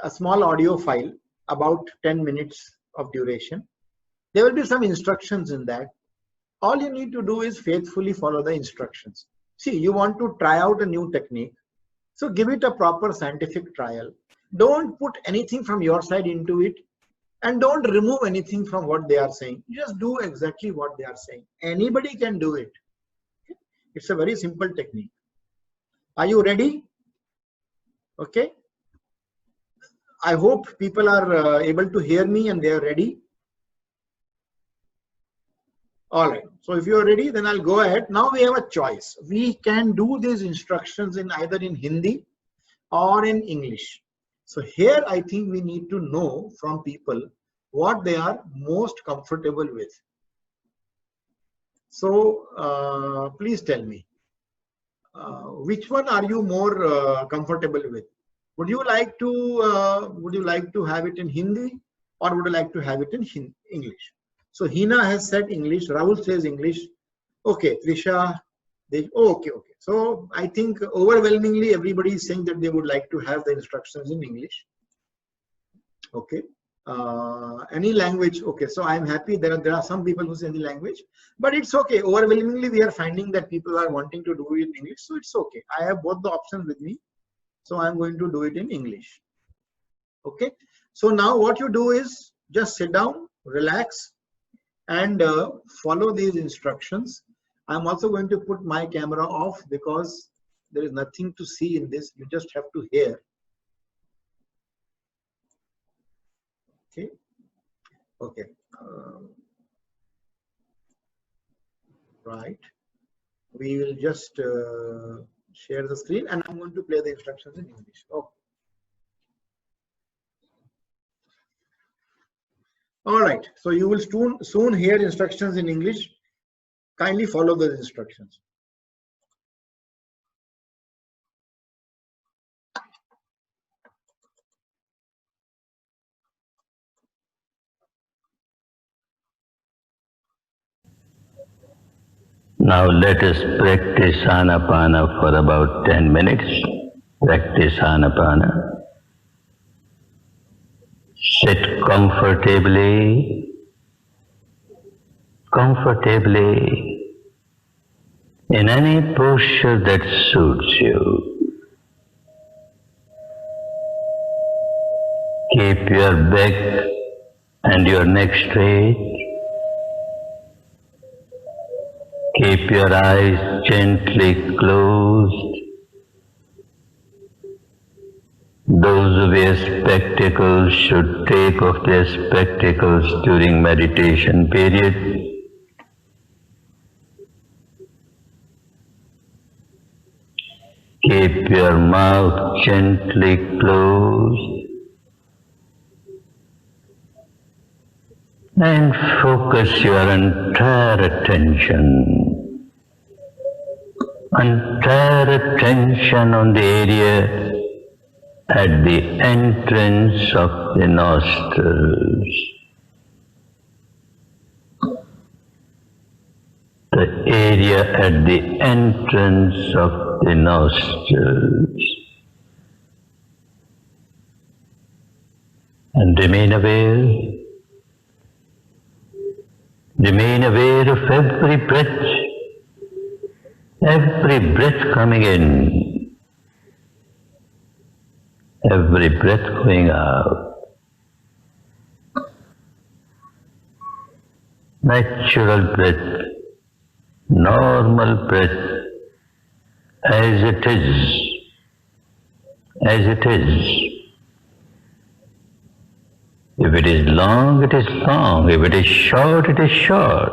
Speaker 1: a small audio file, about 10 minutes of duration. There will be some instructions in that. All you need to do is faithfully follow the instructions. See, you want to try out a new technique, so give it a proper scientific trial. Don't put anything from your side into it, and don't remove anything from what they are saying. Just do exactly what they are saying. Anybody can do it. It's a very simple technique. Are you ready? Okay. I hope people are able to hear me and they are ready. All right. So if you are ready, then I'll go ahead. Now we have a choice. We can do these instructions in either in Hindi or in English. So here I think we need to know from people what they are most comfortable with. So please tell me, which one are you more comfortable with? Would you like to have it in Hindi, or would you like to have it in English? So Hina has said English, Rahul says English. Okay, Trisha, okay. So I think overwhelmingly everybody is saying that they would like to have the instructions in English. Okay. Any language. Okay, so I'm happy there are some people who say any language, but it's okay. Overwhelmingly we are finding that people are wanting to do it in English, so it's okay. I have both the options with me, so I'm going to do it in English. Okay, so now what you do is just sit down, relax, and follow these instructions. I'm also going to put my camera off because there is nothing to see in this. You just have to hear. Okay. Okay. Right. We will just share the screen, and I'm going to play the instructions in English. Okay. All right. So you will soon hear instructions in English. Kindly follow those instructions.
Speaker 8: Now let us practice Anapana for about 10 minutes. Practice Anapana. Sit comfortably in any posture that suits you. Keep your back and your neck straight. Keep your eyes gently closed. Those who wear spectacles should take off their spectacles during meditation period. Keep your mouth gently closed and focus your entire attention on the area at the entrance of the nostrils. The area at the entrance of the nostrils. And remain aware of every breath coming in, every breath going out. Natural breath, normal breath, as it is. If it is long, it is long. If it is short, it is short.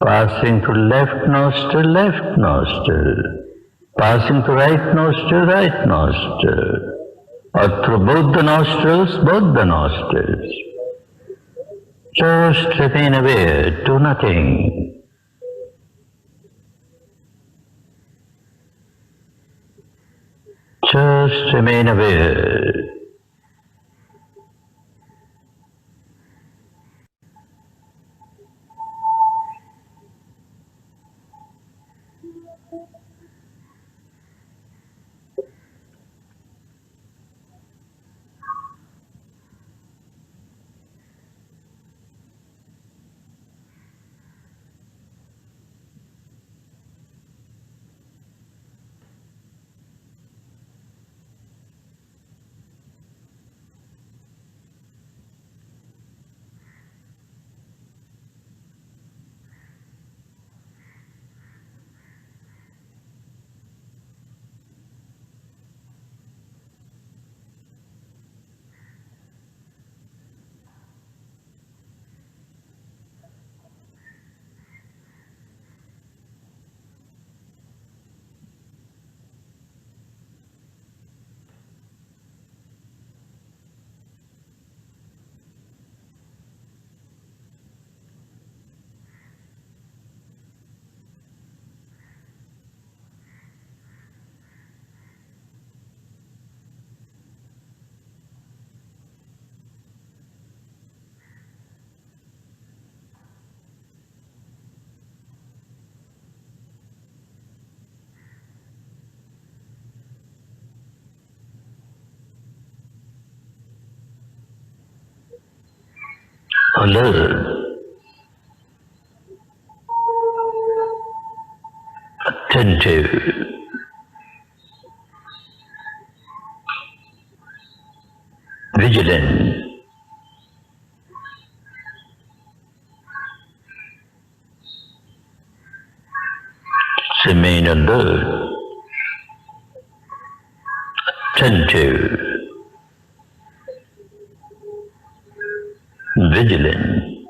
Speaker 8: Passing through left nostril. Passing through right nostril. Or through both the nostrils. Just remain aware, do nothing. Just remain aware. alert, attentive, vigilant, remain alert, attentive, vigilant,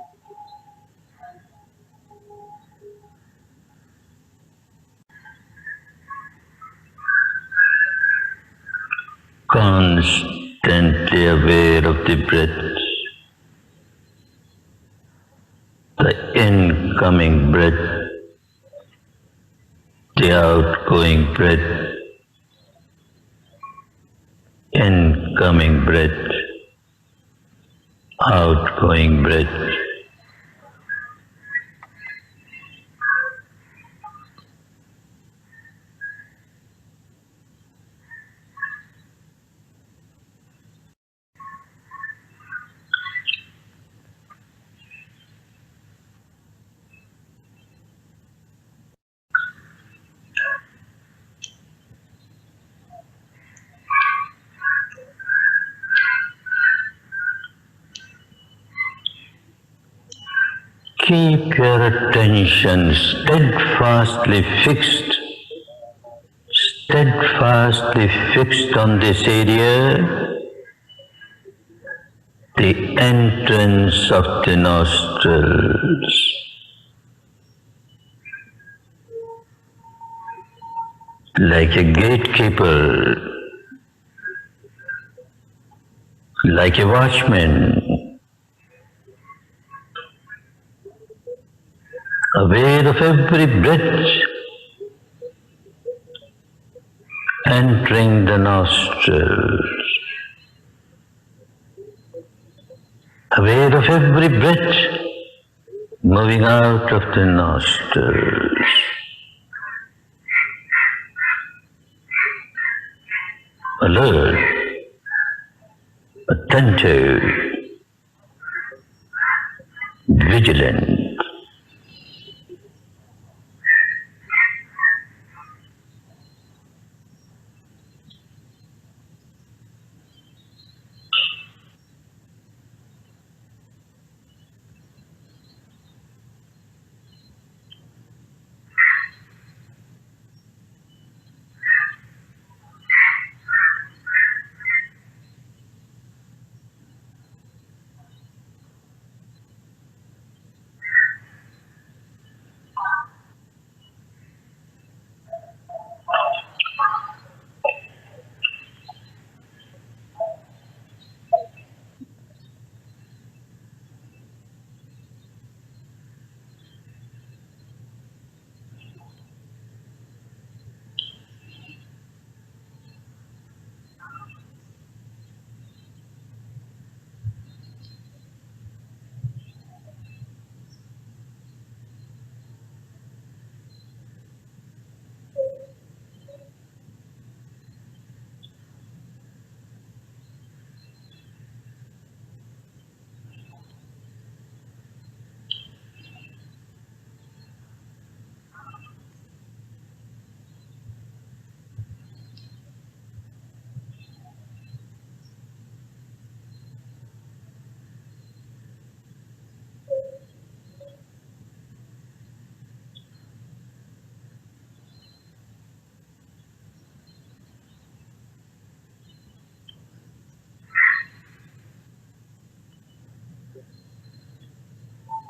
Speaker 8: constantly aware of the breath, the incoming breath, the outgoing breath, incoming breath, outgoing breath. Keep your attention steadfastly fixed on this area, the entrance of the nostrils. Like a gatekeeper, like a watchman, aware of every breath entering the nostrils, aware of every breath moving out of the nostrils. Alert, attentive, vigilant.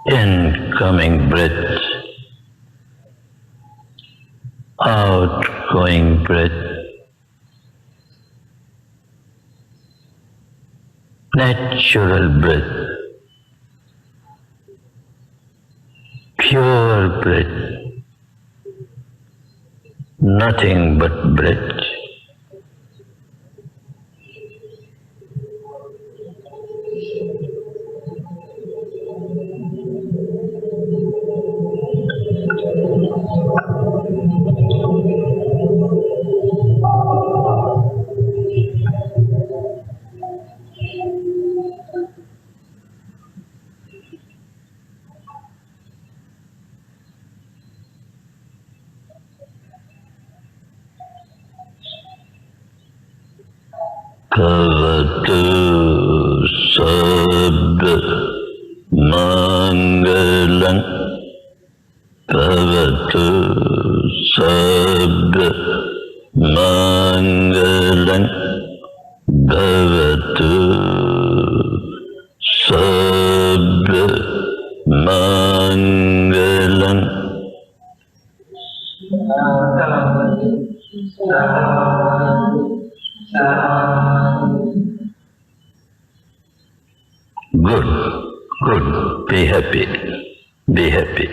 Speaker 8: Incoming breath, outgoing breath, natural breath, pure breath, nothing but breath. Bhavatu Sabba Mangalam Bhavatu Sabba Mangalam Bhavatu Sabba Mangalam. Good, good. Be happy. Be happy.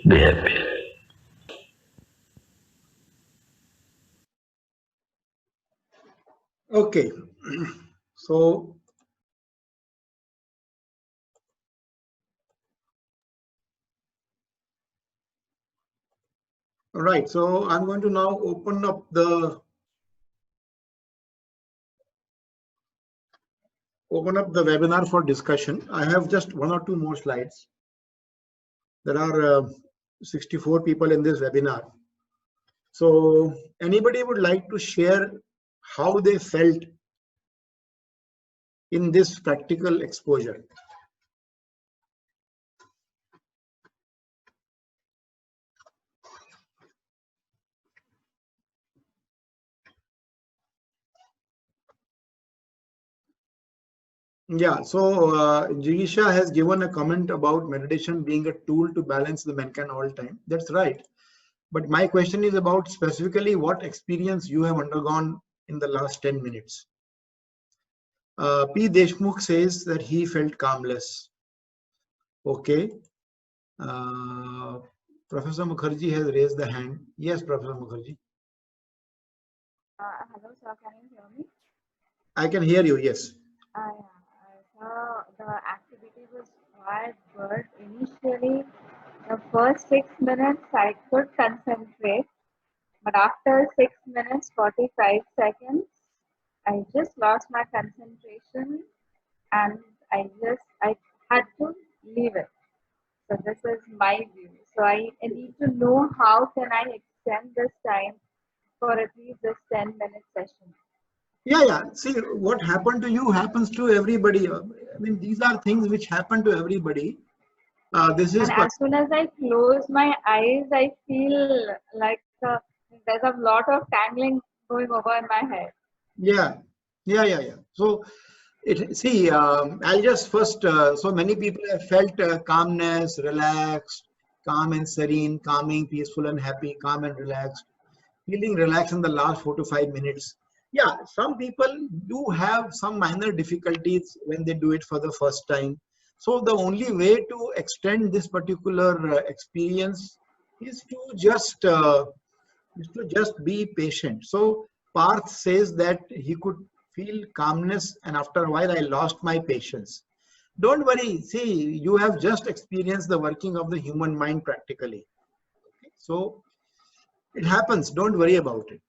Speaker 8: Be happy.
Speaker 1: Okay. So all right, so I'm going to now open up the webinar for discussion. I have just one or two more slides. There are 64 people in this webinar. So anybody would like to share how they felt in this practical exposure? Yeah, so Jigisha has given a comment about meditation being a tool to balance the mankind all time. That's right. But my question is about specifically what experience you have undergone in the last 10 minutes. P. Deshmukh says that he felt calmless. Okay. Professor Mukherjee has raised the hand. Yes, Professor Mukherjee.
Speaker 9: Hello, sir. Can you hear me?
Speaker 1: I can hear you. Yes.
Speaker 9: So the activity was quite good. Initially, the first 6 minutes I could concentrate, but after 6 minutes 45 seconds, I just lost my concentration and I had to leave it. So this is my view. So I need to know how can I extend this time for at least this 10-minute session.
Speaker 1: Yeah. See, what happened to you happens to everybody. I mean, these are things which happen to everybody. This is.
Speaker 9: And as soon as I close my eyes, I feel like there's a lot of tangling going over in my head.
Speaker 1: Yeah. So, I'll just first. So many people have felt calmness, relaxed, calm and serene, calming, peaceful and happy, calm and relaxed, feeling relaxed in the last 4 to 5 minutes. Yeah, some people do have some minor difficulties when they do it for the first time. So the only way to extend this particular experience is to just be patient. So Parth says that he could feel calmness, and after a while I lost my patience. Don't worry. See, you have just experienced the working of the human mind practically. Okay? So it happens. Don't worry about it.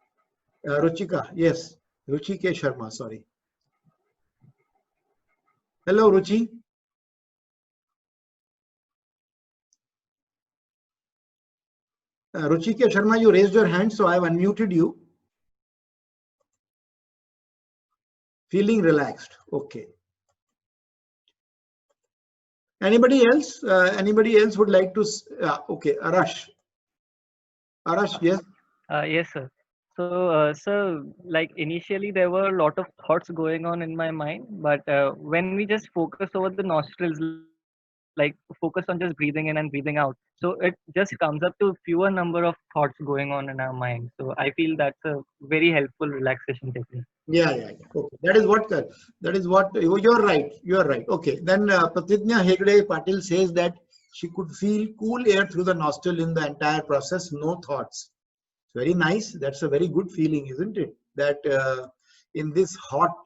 Speaker 1: Ruchika, yes. Ruchike Sharma, sorry. Hello, Ruchi. Ruchike Sharma, you raised your hand, so I've unmuted you. Feeling relaxed. Okay. Anybody else? Anybody else would like to? Okay, Arash. Arash, yes.
Speaker 6: Yes, sir. So, sir, like initially there were a lot of thoughts going on in my mind, but when we just focus over the nostrils, like focus on just breathing in and breathing out, so it just comes up to fewer number of thoughts going on in our mind. So I feel that's a very helpful relaxation technique.
Speaker 1: Yeah. Okay, that is what you're right. You're right. Okay, then Pratidnya Hegde Patil says that she could feel cool air through the nostril in the entire process, no thoughts. Very nice. That's a very good feeling, isn't it? That in this hot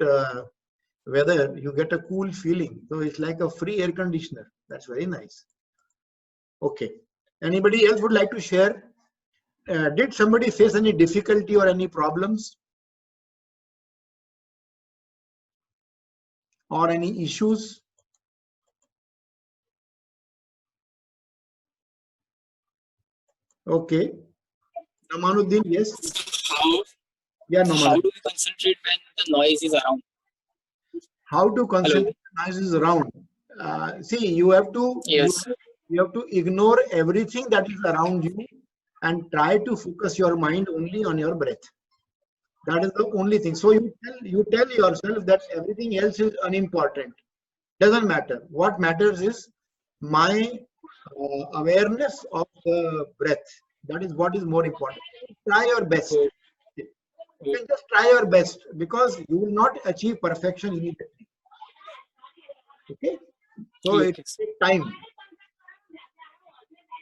Speaker 1: weather, you get a cool feeling. So it's like a free air conditioner. That's very nice. Okay. Anybody else would like to share? Did somebody face any difficulty or any problems? Or any issues? Okay. Namanuddin, yes.
Speaker 7: How
Speaker 1: Yeah,
Speaker 7: do
Speaker 1: Namanuddin.
Speaker 7: we concentrate when the noise is around?
Speaker 1: how to concentrate noise is around. See, you have to you have to ignore everything that is around you and try to focus your mind only on your breath. That is the only thing. So you tell yourself that everything else is unimportant. Doesn't matter. What matters is my awareness of the breath. That is what is more important. Try your best. You can just try your best, because you will not achieve perfection immediately. Okay, so it takes time.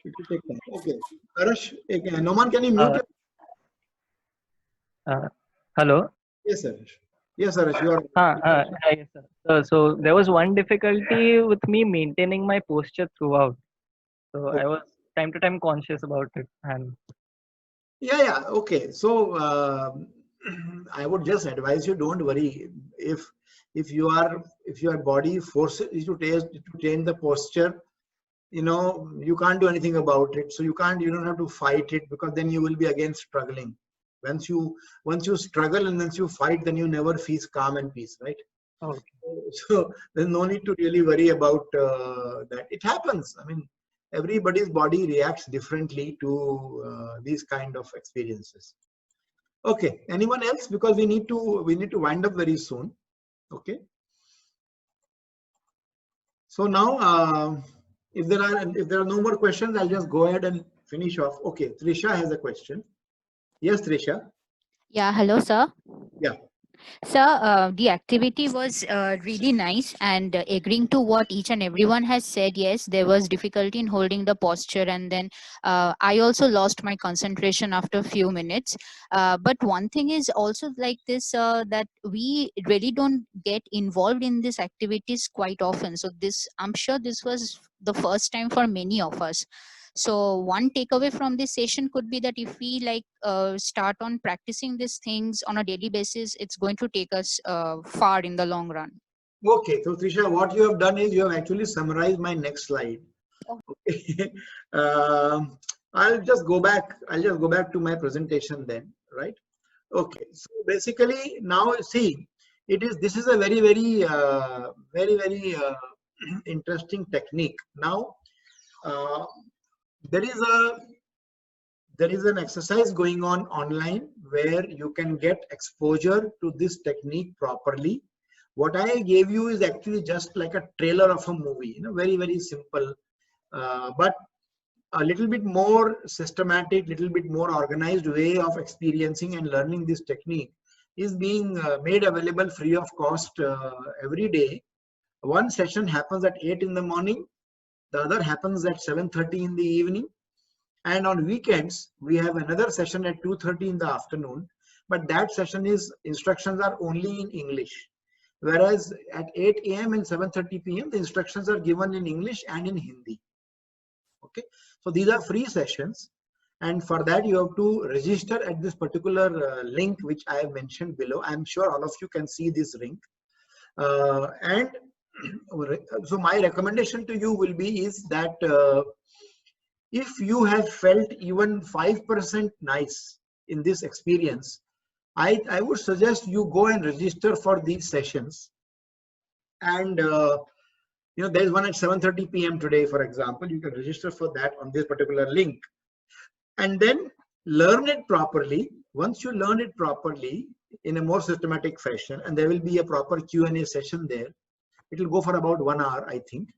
Speaker 1: It will take time. Okay, Arash, Noman, can you mute?
Speaker 6: Hello.
Speaker 1: Yes, Arash. Yes, Arash, you are.
Speaker 6: Yes, sir. So there was one difficulty with me maintaining my posture throughout. So I was time to time conscious about it. And
Speaker 1: yeah. Okay. So I would just advise you, don't worry. If your body forces you to change the posture, you can't do anything about it. So you don't have to fight it, because then you will be again struggling. Once you struggle and once you fight, then you never feel calm and peace, right?
Speaker 6: okay.
Speaker 1: So there's no need to really worry about that. It happens. I mean, everybody's body reacts differently to these kind of experiences. Okay, anyone else? Because we need to wind up very soon. Okay. So now, if there are no more questions, I'll just go ahead and finish off. Okay, Trisha has a question. Yes, Trisha.
Speaker 3: Yeah, hello, sir.
Speaker 1: Yeah.
Speaker 3: Sir, the activity was really nice, and agreeing to what each and everyone has said, yes, there was difficulty in holding the posture, and then I also lost my concentration after a few minutes. But one thing is also like this, that we really don't get involved in these activities quite often. So I'm sure this was the first time for many of us. So one takeaway from this session could be that if we start on practicing these things on a daily basis, it's going to take us far in the long run.
Speaker 1: Okay, so Trisha, what you have done is you have actually summarized my next slide. Okay. I'll just go back to my presentation then, right? Okay, so basically now see, this is a very interesting technique. Now there is an exercise going on online where you can get exposure to this technique properly. What I gave you is actually just like a trailer of a movie, very simple, but a little bit more systematic, little bit more organized way of experiencing and learning this technique is being made available free of cost every day. One session happens at 8 in the morning, the other happens at 7:30 in the evening, and on weekends we have another session at 2:30 in the afternoon, but that session instructions are only in English, whereas at 8 a.m. and 7:30 p.m. the instructions are given in English and in Hindi. Okay, so these are free sessions, and for that you have to register at this particular link which I have mentioned below. I'm sure all of you can see this link, and so my recommendation to you will be is that if you have felt even 5% nice in this experience, I would suggest you go and register for these sessions. And there is one at 7:30 p.m. today, for example. You can register for that on this particular link, and then learn it properly. Once you learn it properly in a more systematic fashion, and there will be a proper Q&A session there. It will go for about 1 hour, I think.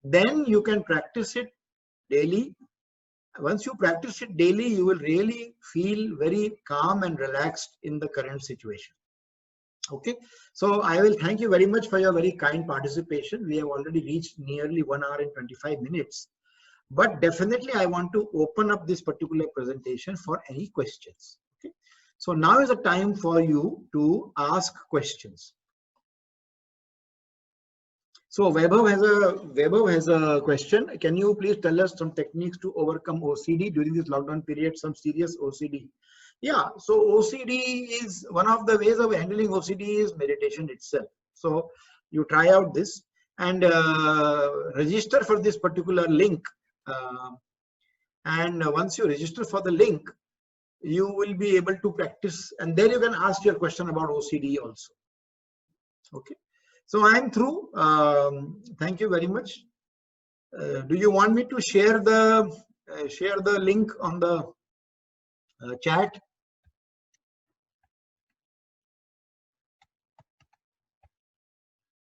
Speaker 1: Then you can practice it daily. Once you practice it daily, you will really feel very calm and relaxed in the current situation. Okay, so I will thank you very much for your very kind participation. We have already reached nearly 1 hour and 25 minutes. But definitely I want to open up this particular presentation for any questions. Okay, so now is the time for you to ask questions. So Vaibhav has a question. Can you please tell us some techniques to overcome OCD during this lockdown period, some serious OCD? Yeah, so OCD is one of the ways of handling OCD is meditation itself. So you try out this and register for this particular link. And once you register for the link, you will be able to practice, and there you can ask your question about OCD also. Okay. So I am through. Thank you very much. Do you want me to share the link on the chat?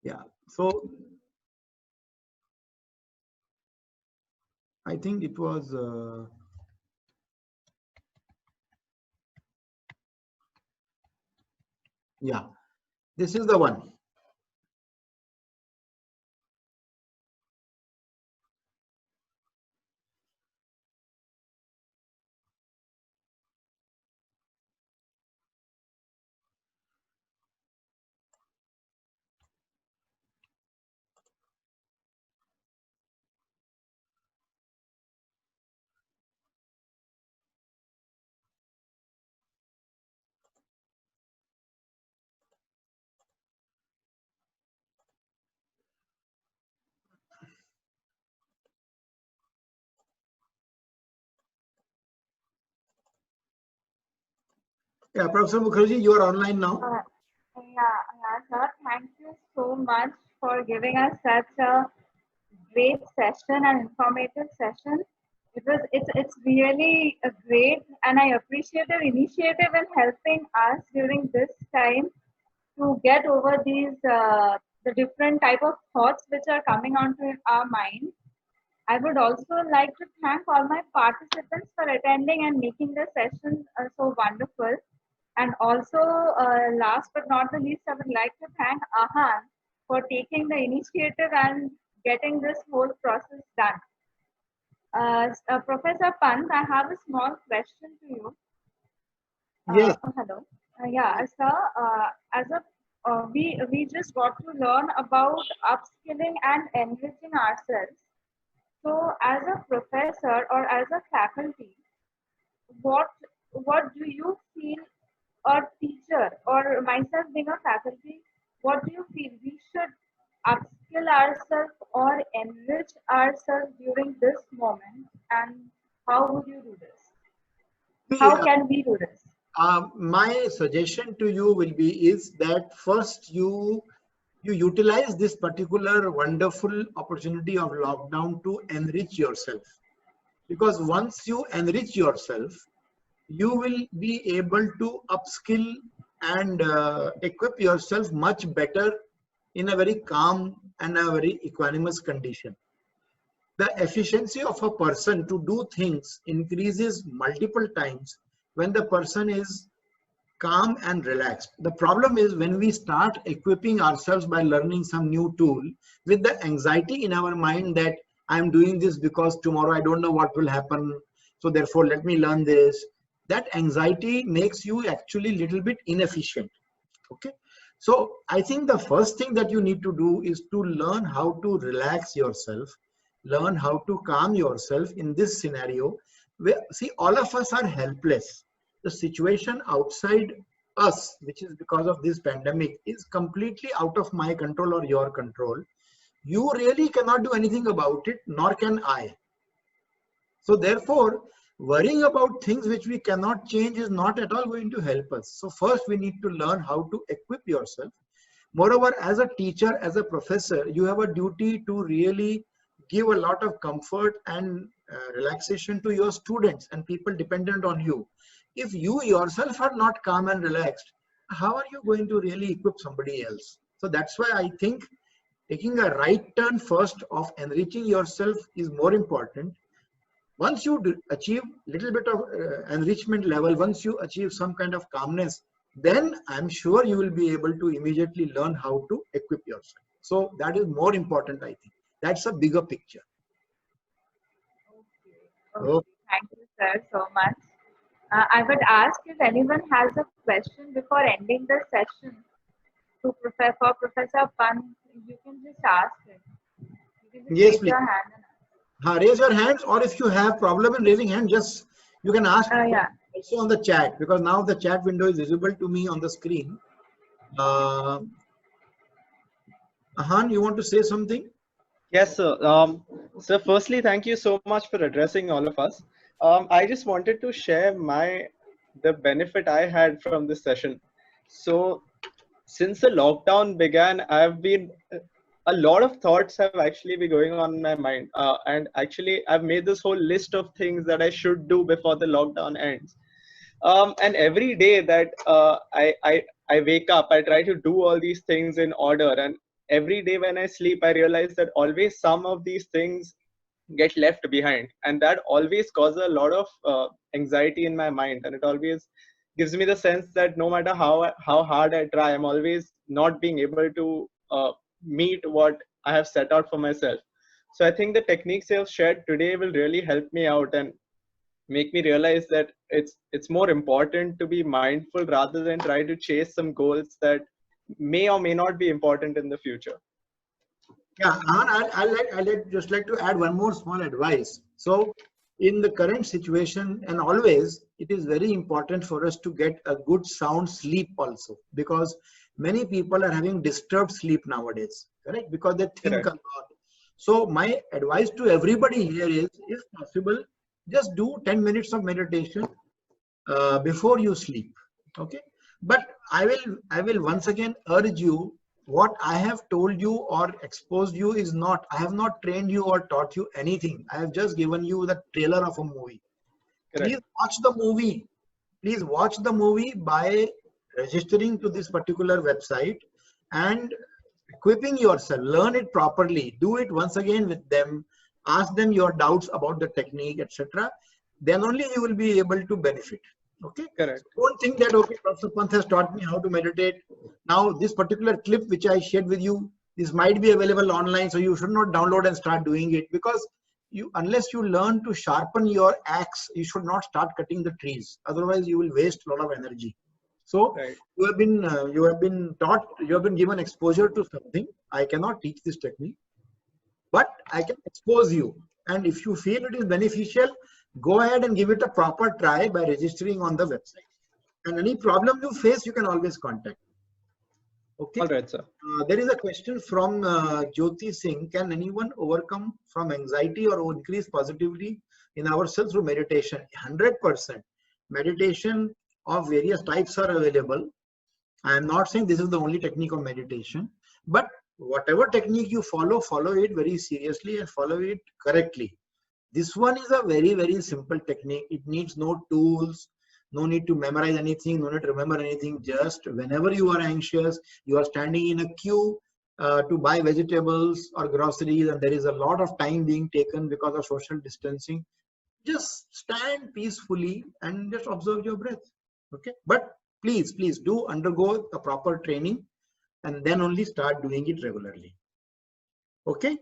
Speaker 1: Yeah. So I think it was. Yeah, this is the one. Yeah, Professor Mukherjee, you are online now.
Speaker 9: Yeah, sir. Thank you so much for giving us such a great session and informative session. It's really a great, and I appreciate your initiative in helping us during this time to get over these the different type of thoughts which are coming onto our mind. I would also like to thank all my participants for attending and making the session so wonderful. And also, last but not the least, I would like to thank Ahan for taking the initiative and getting this whole process done. Professor Pant, I have a small question to you.
Speaker 1: Yes.
Speaker 9: Hello. Yeah, sir. We just got to learn about upskilling and enriching ourselves. So, as a professor or as a faculty, what do you feel, or teacher, or myself being a faculty, what do you feel we should upskill ourselves or enrich ourselves during this moment, and how would you do this? How can we do this?
Speaker 1: My suggestion to you will be is that first you utilize this particular wonderful opportunity of lockdown to enrich yourself, because once you enrich yourself, you will be able to upskill and equip yourself much better in a very calm and a very equanimous condition. The efficiency of a person to do things increases multiple times when the person is calm and relaxed. The problem is when we start equipping ourselves by learning some new tool with the anxiety in our mind that I'm doing this because tomorrow I don't know what will happen, so therefore let me learn this. That anxiety makes you actually little bit inefficient. Okay, so I think the first thing that you need to do is to learn how to relax yourself, learn how to calm yourself in this scenario where, see, all of us are helpless. The situation outside us, which is because of this pandemic, is completely out of my control or your control. You really cannot do anything about it, nor can I. So therefore, worrying about things which we cannot change is not at all going to help us. So first we need to learn how to equip yourself. Moreover, as a teacher, as a professor, you have a duty to really give a lot of comfort and relaxation to your students and people dependent on you. If you yourself are not calm and relaxed, how are you going to really equip somebody else? So that's why I think taking a right turn first of enriching yourself is more important. Once you achieve little bit of enrichment level, once you achieve some kind of calmness, then I'm sure you will be able to immediately learn how to equip yourself. So that is more important, I think. That's a bigger picture.
Speaker 9: Okay. Thank you, sir, so much. I would ask if anyone has a question before ending the session to Professor Pant. You can just ask it. You can just
Speaker 1: Yes,
Speaker 9: raise
Speaker 1: please.
Speaker 9: your hand.
Speaker 1: Raise your hands, or if you have problem in raising hand, just you can ask also on the chat, because now the chat window is visible to me on the screen. Ahan, you want to say something?
Speaker 4: Yes, sir. So firstly, thank you so much for addressing all of us. I just wanted to share the benefit I had from this session. So since the lockdown began, I've been a lot of thoughts have actually been going on in my mind, and actually I've made this whole list of things that I should do before the lockdown ends. And every day that I wake up, I try to do all these things in order, and every day when I sleep, I realize that always some of these things get left behind, and that always causes a lot of anxiety in my mind, and it always gives me the sense that no matter how hard I try, I'm always not being able to meet what I have set out for myself. So I think the techniques you have shared today will really help me out and make me realize that it's more important to be mindful rather than try to chase some goals that may or may not be important in the future.
Speaker 1: Yeah, I'd just like to add one more small advice. So in the current situation, and always, it is very important for us to get a good sound sleep also, because many people are having disturbed sleep nowadays, correct? Because they think
Speaker 4: Correct.
Speaker 1: a lot. So my advice to everybody here is, if possible, just do 10 minutes of meditation before you sleep. Okay, but I will once again urge you, what I have told you or exposed you is not, I have not trained you or taught you anything. I have just given you the trailer of a movie.
Speaker 4: Correct.
Speaker 1: Please watch the movie. Please watch the movie by registering to this particular website and equipping yourself. Learn it properly. Do it once again with them. Ask them your doubts about the technique, etc. Then only you will be able to benefit. Okay.
Speaker 4: Correct.
Speaker 1: So don't think that, okay, Professor Pant has taught me how to meditate. Now this particular clip which I shared with you, this might be available online, so you should not download and start doing it, because unless you learn to sharpen your axe, you should not start cutting the trees. Otherwise you will waste a lot of energy. So
Speaker 4: Right.
Speaker 1: you have been taught, you have been given exposure to something. I cannot teach this technique, but I can expose you. And if you feel it is beneficial, go ahead and give it a proper try by registering on the website. And any problem you face, you can always contact me. Okay.
Speaker 4: All right, sir.
Speaker 1: There is a question from Jyoti Singh. Can anyone overcome from anxiety or increase positivity in ourselves through meditation? 100%. Meditation of various types are available. I am not saying this is the only technique of meditation, but whatever technique you follow, follow it very seriously and follow it correctly. This one is a very, very simple technique. It needs no tools, no need to memorize anything, no need to remember anything. Just whenever you are anxious, you are standing in a queue to buy vegetables or groceries, and there is a lot of time being taken because of social distancing. Just stand peacefully and just observe your breath. Okay. But please do undergo a proper training and then only start doing it regularly. Okay.